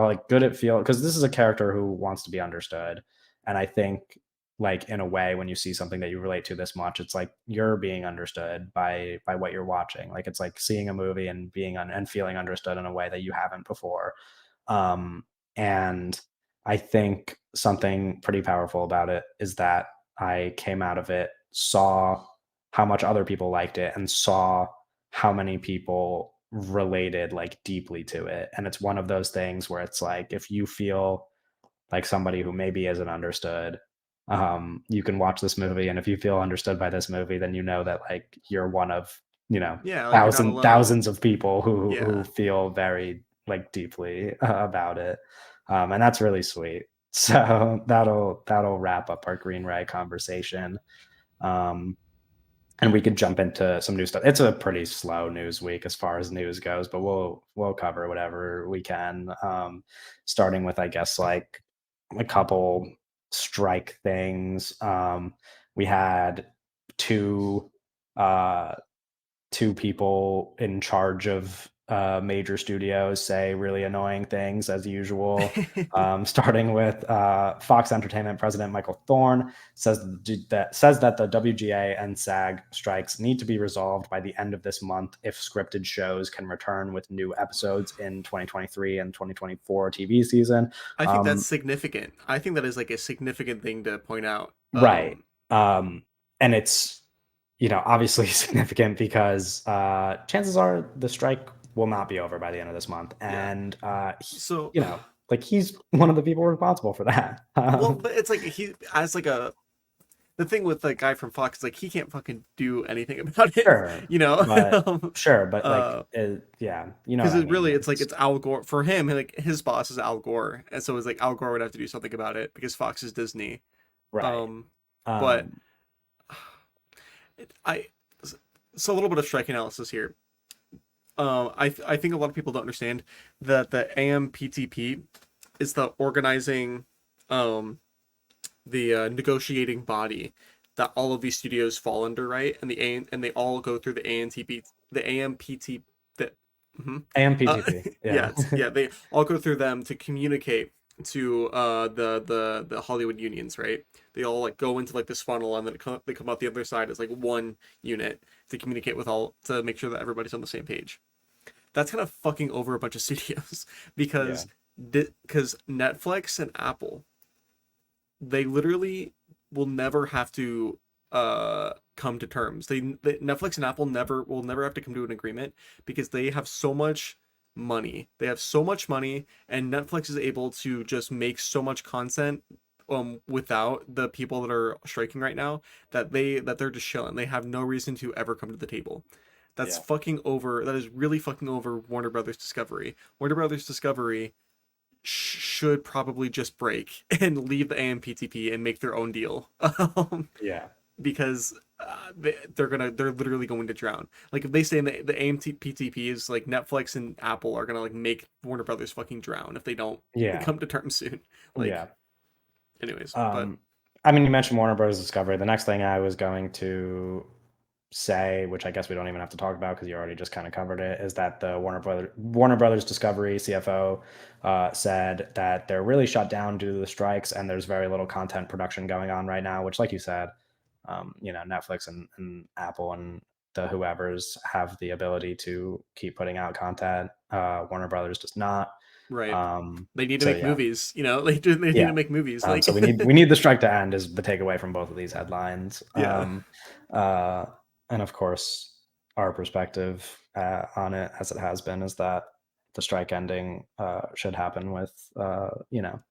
like good it feels, because this is a character who wants to be understood. And I think like in a way when you see something that you relate to this much, it's like you're being understood by what you're watching. Like it's like seeing a movie and and feeling understood in a way that you haven't before. Um and I think something pretty powerful about it is that I came out of it, saw how much other people liked it, and saw how many people related like deeply to it. And it's one of those things where it's like if you feel like somebody who maybe isn't understood, you can watch this movie, and if you feel understood by this movie, then you know that like you're one of Yeah, like you're not alone. thousands of people who Yeah. feel very like deeply about it. And that's really sweet. So that'll wrap up our Green Ray conversation. um and we could jump into some new stuff. It's a pretty slow news week as far as news goes, but we'll cover whatever we can. Starting with, I guess, like a couple strike things. We had two uh, two people in charge of major studios say really annoying things as usual. Starting with Fox Entertainment president Michael Thorne says that the WGA and SAG strikes need to be resolved by the end of this month if scripted shows can return with new episodes in 2023 and 2024 TV season. I think that's Um, significant. I think that is like a significant thing to point out. right. And it's obviously significant because chances are the strike will not be over by the end of this month. Yeah. And, So, like he's one of the people responsible for that. well, but it's like he as like a the thing with the guy from Fox is like he can't fucking do anything about it, Sure. you know. But sure. But like, uh, yeah, you know what because I it mean? really it's like it's Al Gore for him. Like his boss is Al Gore, and so it's like Al Gore would have to do something about it because Fox is Disney. Right. Um, but Um, I so a little bit of strike analysis here. I think a lot of people don't understand that the AMPTP is the organizing, um, the negotiating body that all of these studios fall under, right? And they all go through the ANTP, the AMPT, the Hmm. AMPTP. Yeah. Yes, yeah, they all go through them to communicate to the Hollywood unions, right? They all like go into like this funnel, and then they come out the other side as like one unit to communicate with all to make sure that everybody's on the same page. That's kind of fucking over a bunch of studios Yeah. because Netflix and Apple, they literally will never have to come to terms. Netflix and Apple never will never have to come to an agreement because they have so much money. They have so much money, and Netflix is able to just make so much content without the people that are striking right now, that they're just chilling. They have no reason to ever come to the table. That's Yeah. fucking over. That is really fucking over Warner Brothers Discovery. Warner Brothers Discovery should probably just break and leave the AMPTP and make their own deal. Yeah. Because they're literally going to drown. Like if they say the AMPTP is like Netflix and Apple are gonna like make Warner Brothers fucking drown if they don't Yeah. come to terms soon. Like, Yeah. anyways, but Um, I mean, you mentioned Warner Bros. Discovery. The next thing I was going to say, which I guess we don't even have to talk about because you already just kind of covered it, is that the Warner Brothers Discovery CFO said that they're really shut down due to the strikes, and there's very little content production going on right now. Which, like you said, Netflix and Apple and the whoever's have the ability to keep putting out content. Warner Brothers does not. right, Um, they need to so make yeah, movies. They need yeah. to make movies. Like, So we need the strike to end is the takeaway from both of these headlines. yeah, Uh, and of course, our perspective on it, as it has been, is that the strike ending should happen with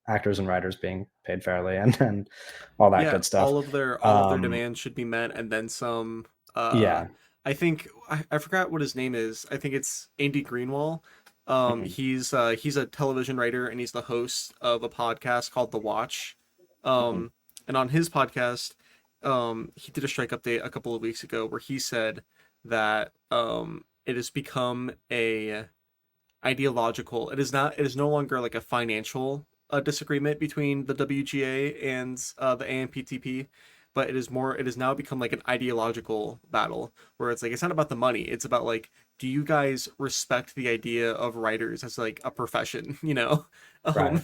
actors and writers being paid fairly and all that yeah, good stuff. all of their Um, demands should be met, and then some. yeah. I think I forgot what his name is. I think it's Andy Greenwall. Mhm, He's a television writer, and he's the host of a podcast called The Watch. mhm. Um, and on his podcast, he did a strike update a couple of weeks ago where he said that it has become a ideological. It is no longer like a financial disagreement between the WGA and the AMPTP, but it has now become like an ideological battle where it's like it's not about the money. It's about like, do you guys respect the idea of writers as like a profession, um Right.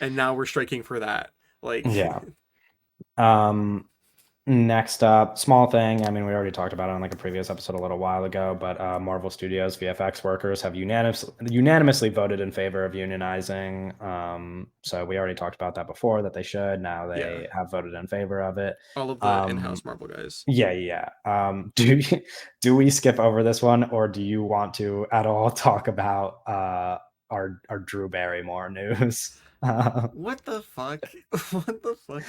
and now we're striking for that, like. Yeah. Um, Next up, small thing. I mean, we already talked about it on like a previous episode a little while ago, but Marvel Studios VFX workers have unanimously voted in favor of unionizing. So we already talked about that before that they should. Now Yeah, they have voted in favor of it. all of the Um, in-house Marvel guys. yeah, yeah. Do we skip over this one, or do you want to at all talk about our Drew Barrymore news? What the fuck? What the fuck?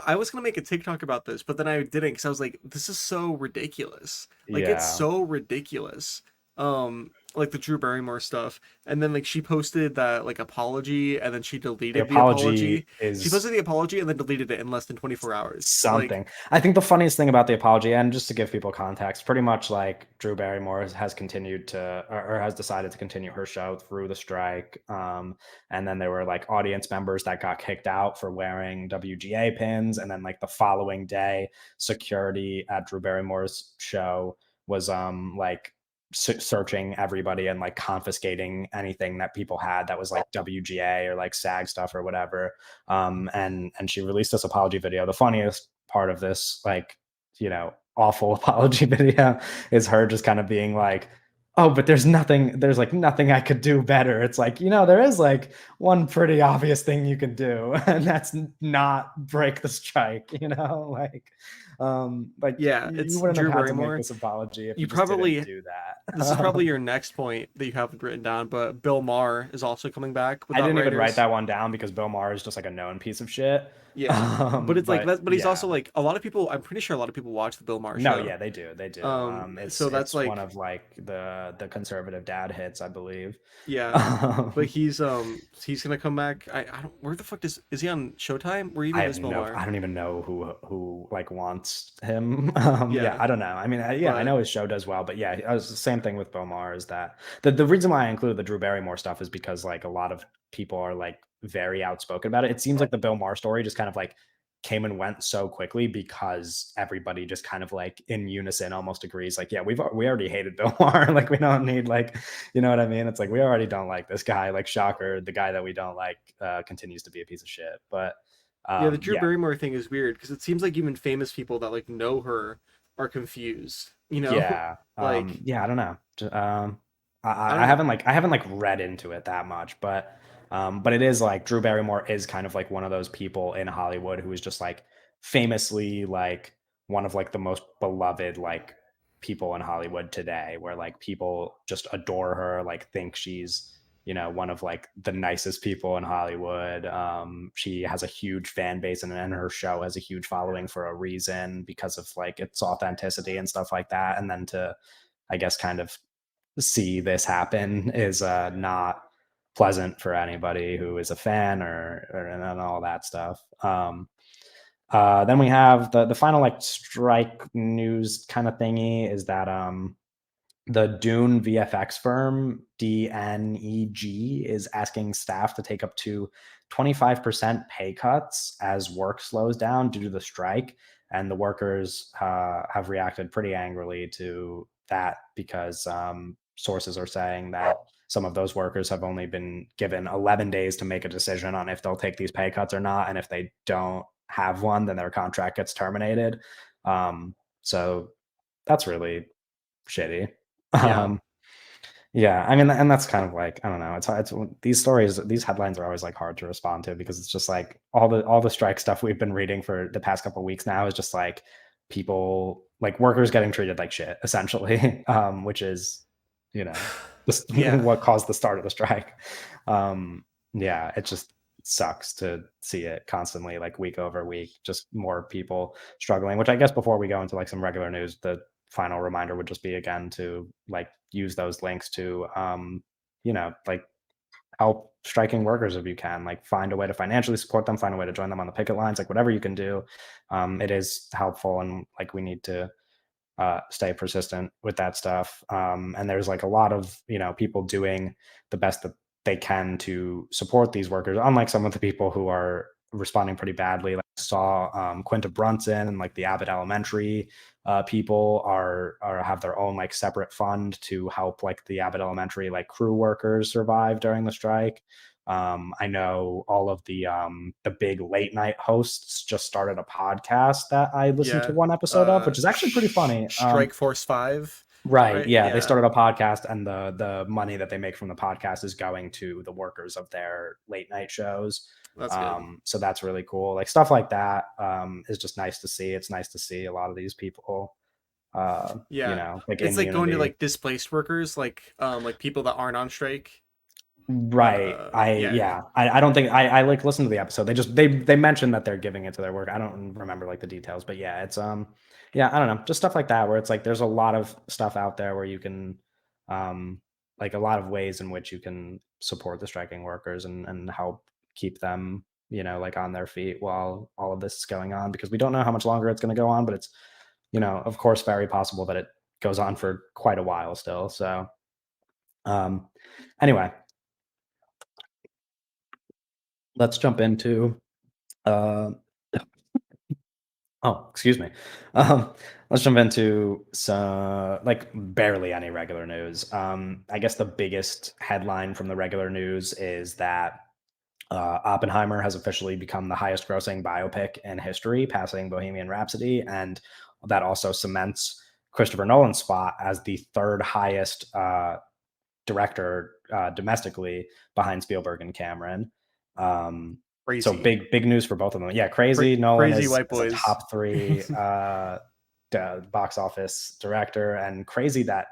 I was gonna make a TikTok about this, but then I didn't because I was like, this is so ridiculous. Like, it's Yeah, so ridiculous. Like the Drew Barrymore stuff, and then like she posted that like apology, and then she the deleted the apology apology. She is posted the apology and then deleted it in less than 24 hours. Like, something. I think the funniest thing about the apology, and just to give people context, pretty much like Drew Barrymore has continued to, or has decided to continue her show through the strike. And then there were like audience members that got kicked out for wearing WGA pins. And then like the following day, security at Drew Barrymore's show was like searching everybody and like confiscating anything that people had that was like WGA or like SAG stuff or whatever. And she released this apology video. The funniest part of this, like, awful apology video is her just kind of being like, oh, but there's like nothing I could do better. It's like, there is like one pretty obvious thing you can do, and that's not break the strike, like yeah, you it's wouldn't have Drew had to make Barrymore. this apology if You you just didn't probably do This is probably that. your next point that you have written down, but Bill Maher is also coming back with I didn't even write Outriders. that one down because Bill Maher is just like a known piece of shit. Yeah, but it's like But that. But he's yeah. also like a lot of people. I'm pretty sure a lot of people watch the Bill Maher No, show. yeah, they do. They do. It's So that's it's one like, of like the conservative dad hits, I believe. yeah, but Um, he's gonna come back. I don't. Where the fuck is he on Showtime? Where even is Bill Maher? I don't even know who like wants him. Yeah, Yeah, I don't know. I mean, yeah, I but know his show does well, but yeah, it was the same thing with Bomar. Is that the reason why I included the Drew Barrymore stuff is because like a lot of people are like very outspoken about it. It seems like the Bill Maher story just kind of like came and went so quickly because everybody just kind of like in unison almost agrees like, yeah, we already hated Bill Maher. Like we don't need like, you know what I mean? It's like we already don't like this guy. Like shocker, the guy that we don't like continues to be a piece of shit. But Yeah, the Drew yeah, Barrymore thing is weird because it seems like even famous people that like know her are confused. You know, yeah, like yeah. I don't know. I I don't know. haven't like I haven't like read into it that much, but it is like Drew Barrymore is kind of like one of those people in Hollywood who is just like famously like one of like the most beloved like people in Hollywood today, where like people just adore her, like think she's one of like the nicest people in Hollywood. She has a huge fan base, and her show has a huge following for a reason because of like its authenticity and stuff like that. And then to, I guess, kind of see this happen is not pleasant for anybody who is a fan or and all that stuff. Then we have the final like strike news kind of thingy is that the Dune VFX firm DNEG is asking staff to take up to 25% pay cuts as work slows down due to the strike. And the workers have reacted pretty angrily to that because sources are saying that some of those workers have only been given 11 days to make a decision on if they'll take these pay cuts or not. And if they don't have one, then their contract gets terminated. So that's really shitty. Yeah, Um, yeah, I mean, and that's kind of like I don't know. It's these stories, these headlines are always like hard to respond to because it's just like all the strike stuff we've been reading for the past couple of weeks now is just like people like workers getting treated like shit essentially, which is you know just yeah, what caused the start of the strike. Yeah, it just sucks to see it constantly like week over week, just more people struggling. Which I guess before we go into like some regular news, the final reminder would just be again to like use those links to like help striking workers if you can, like find a way to financially support them, find a way to join them on the picket lines, like whatever you can do. It is helpful, and like we need to stay persistent with that stuff. And there's like a lot of people doing the best that they can to support these workers, unlike some of the people who are responding pretty badly. Like I saw Quinta Brunson and like the Abbott Elementary people are have their own like separate fund to help like the Abbott Elementary like crew workers survive during the strike. I know all of the big late night hosts just started a podcast that I listened to yeah. one episode of, which is actually pretty funny. Strike Force 5, Right, right? yeah, they Yeah, started a podcast, and the money that they make from the podcast is going to the workers of their late night shows. that's good. So that's really cool. Like stuff like that is just nice to see. It's nice to see a lot of these people, Yeah, like it's in like going to unity. like displaced workers, like people that aren't on strike. Right. Yeah, I don't think I like listen to the episode. They mentioned that they're giving it to their work. I don't remember like the details, but yeah, it's yeah, I don't know. Just stuff like that where it's like there's a lot of stuff out there where you can like a lot of ways in which you can support the striking workers and help keep them, like on their feet while all of this is going on because we don't know how much longer it's going to go on, but it's of course very possible that it goes on for quite a while still. So um anyway, let's jump into uh, oh, excuse me. Um, let's jump into some like barely any regular news. I guess the biggest headline from the regular news is that Oppenheimer has officially become the highest grossing biopic in history, passing Bohemian Rhapsody, and that also cements Christopher Nolan's spot as the third highest director domestically behind Spielberg and Cameron. So crazy, big news for both of them. Yeah, crazy. Nolan crazy is white a boys. top three box office director, and crazy that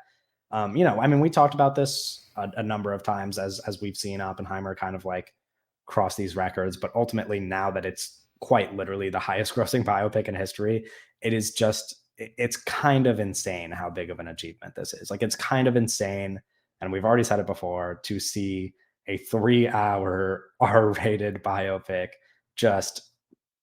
I mean, we talked about this a number of times as we've seen Oppenheimer kind of like cross these records, but ultimately now that it's quite literally the highest grossing biopic in history, it is just it's kind of insane how big of an achievement this is. Like it's kind of insane, and we've already said it before, to see a 3-hour R-rated biopic just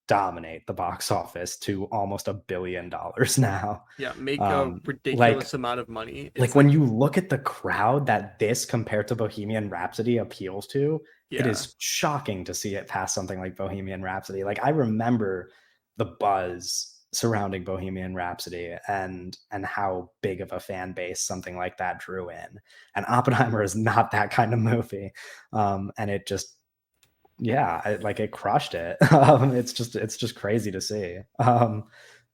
dominate the box office to almost $1 billion now. Yeah, make a Um, like ridiculous amount of money. like It's when like, you look at the crowd that this compared to Bohemian Rhapsody appeals to, it yeah, is shocking to see it pass something like Bohemian Rhapsody. Like I remember the buzz surrounding Bohemian Rhapsody and how big of a fan base something like that drew in. And Oppenheimer is not that kind of movie. And it just yeah, like it crushed it. It's just crazy to see.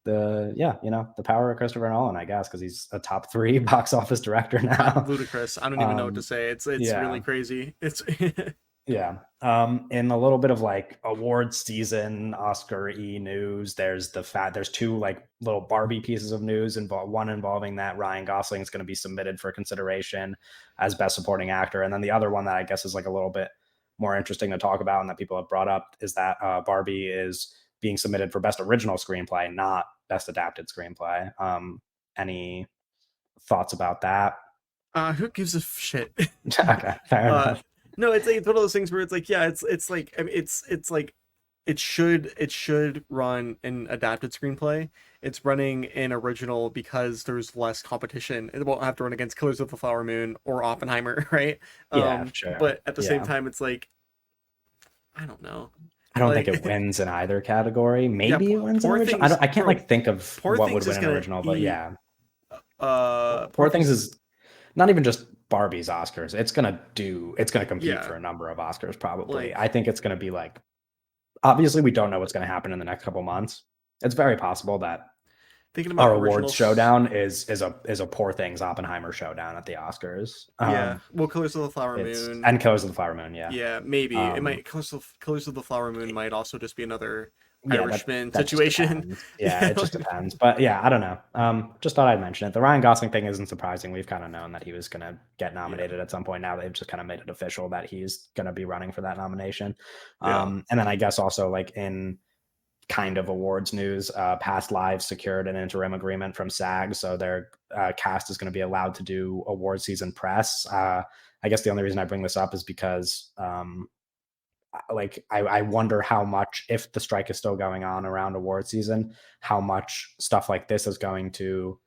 The power of Christopher Nolan, I guess, because he's a top three box office director now. Ludicrous. I don't even know what to um, say. It's really yeah, crazy. It's yeah. In a little bit of like award season Oscar news, there's two like little Barbie pieces of news one involving that Ryan Gosling is going to be submitted for consideration as best supporting actor, and then the other one that I guess is like a little bit more interesting to talk about and that people have brought up is that Barbie is being submitted for best original screenplay, not best adapted screenplay. Any thoughts about that? who gives a shit? Okay, fair uh enough. no, it's one of those things where it's like, yeah, it's like, I mean, it's like it should run an adapted screenplay. It's running an original because there's less competition. It won't have to run against Killers of the Flower Moon or Oppenheimer, right? Yeah, sure. But at the same Yeah. time, it's like, I don't know. I don't think it Like, wins in either category. yeah, Maybe it wins in Poor original. Things, I can't bro. like think of Poor what would Things win is an gonna original, but be yeah. Poor Poor Things Things is, is not even just Barbie's Oscars. It's gonna compete yeah, for a number of Oscars probably. I like, think it's gonna be like obviously we don't know what's gonna happen in the next couple months. It's very possible that thinking our about awards originals. showdown is a Poor Things Oppenheimer showdown at the Oscars. Yeah, well, Killers of the Flower It's Moon. and Killers of the Flower Moon, yeah. Yeah, maybe it Um, might. Killers of the Flower Moon might also just be another Yeah, Irishman that just situation. depends. Yeah, Yeah, it just depends. But yeah, I don't know. Just thought I'd mention it. The Ryan Gosling thing isn't surprising. We've kind of known that he was going to get yeah, nominated at some point. Now they've just kind of made it official that he's going to be running for that nomination. yeah. And then I guess also like in kind of awards news, Past Lives secured an interim agreement from SAG, so their cast is going to be allowed to do award season press. I guess the only reason I bring this up is because like I wonder how much, if the strike is still going on around award season, how much stuff like this is going to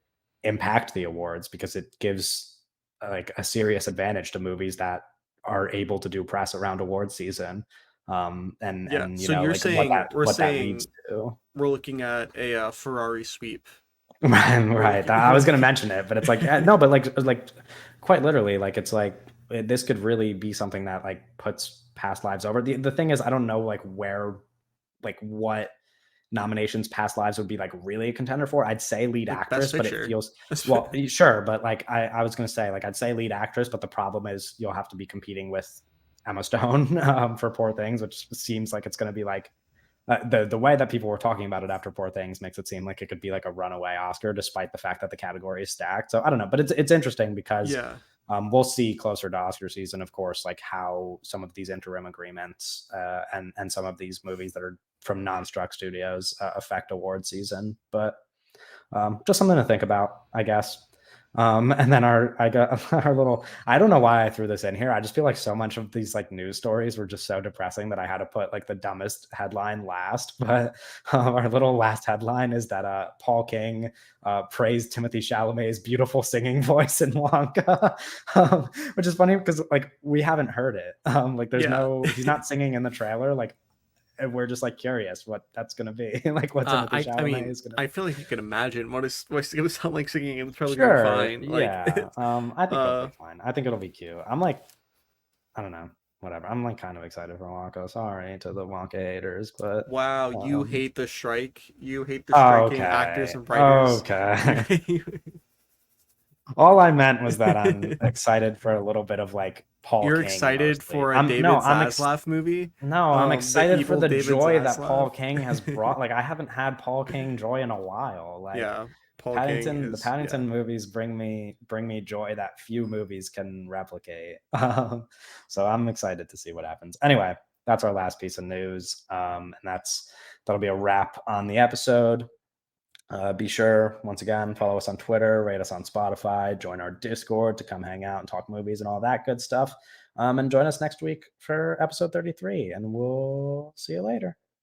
impact the awards, because it gives like a serious advantage to movies that are able to do press around award season. Yeah. And So you're like what saying we're that leads saying to. we're looking at a Ferrari sweep. Right, We're right. looking. I was going to mention it, but it's like no, but like quite literally, like it's like this could really be something that like puts Past Lives over. The thing is, I don't know like where, like what nominations Past Lives would be like really a contender for. I'd say lead Like Best actress, but it Picture. feels well, sure, but like I was going to say like I'd say lead actress, but the problem is you'll have to be competing with Emma Stone for Poor Things, which seems like it's going to be like the way that people were talking about it after Poor Things makes it seem like it could be like a runaway Oscar, despite the fact that the category is stacked. So I don't know, but it's interesting because Yeah. we'll see closer to Oscar season, of course, like how some of these interim agreements and some of these movies that are from non-struck studios affect award season. But just something to think about, I guess. And then I got our little, I don't know why I threw this in here. I just feel like so much of these like news stories were just so depressing that I had to put like the dumbest headline last. But our little last headline is that Paul King praised Timothy Chalamet's beautiful singing voice in Wonka, which is funny because like we haven't heard it. Like Yeah. he's not singing in the trailer. Like, and we're just like curious what that's gonna be, like what Timothy I Chalamet mean, is gonna. I feel like you can imagine what's it gonna sound like singing, and it's probably gonna be Sure. fine. Like, Yeah. I think it'll uh, be fine. I think it'll be cute. I'm like, I don't know. Whatever. I'm like kind of excited for Wonka. Sorry to the Wonka haters, but wow, you um hate the strike. You hate the striking actors okay. and writers. You, Okay. All I meant was that I'm excited for a little bit of like Paul you're King excited mostly. for a David Zaslav movie, No, I'm the excited for evil the David joy that Zaslav. Paul King has brought. Like I haven't had Paul King joy in a while. Like Yeah, Paul King The is, yeah. Paddington movies bring me joy that few movies can replicate. So I'm excited to see what happens. Anyway, that's our last piece of news, and that'll be a wrap on the episode. Be sure, once again, follow us on Twitter, rate us on Spotify, join our Discord to come hang out and talk movies and all that good stuff. And join us next week for episode 33, and we'll see you later.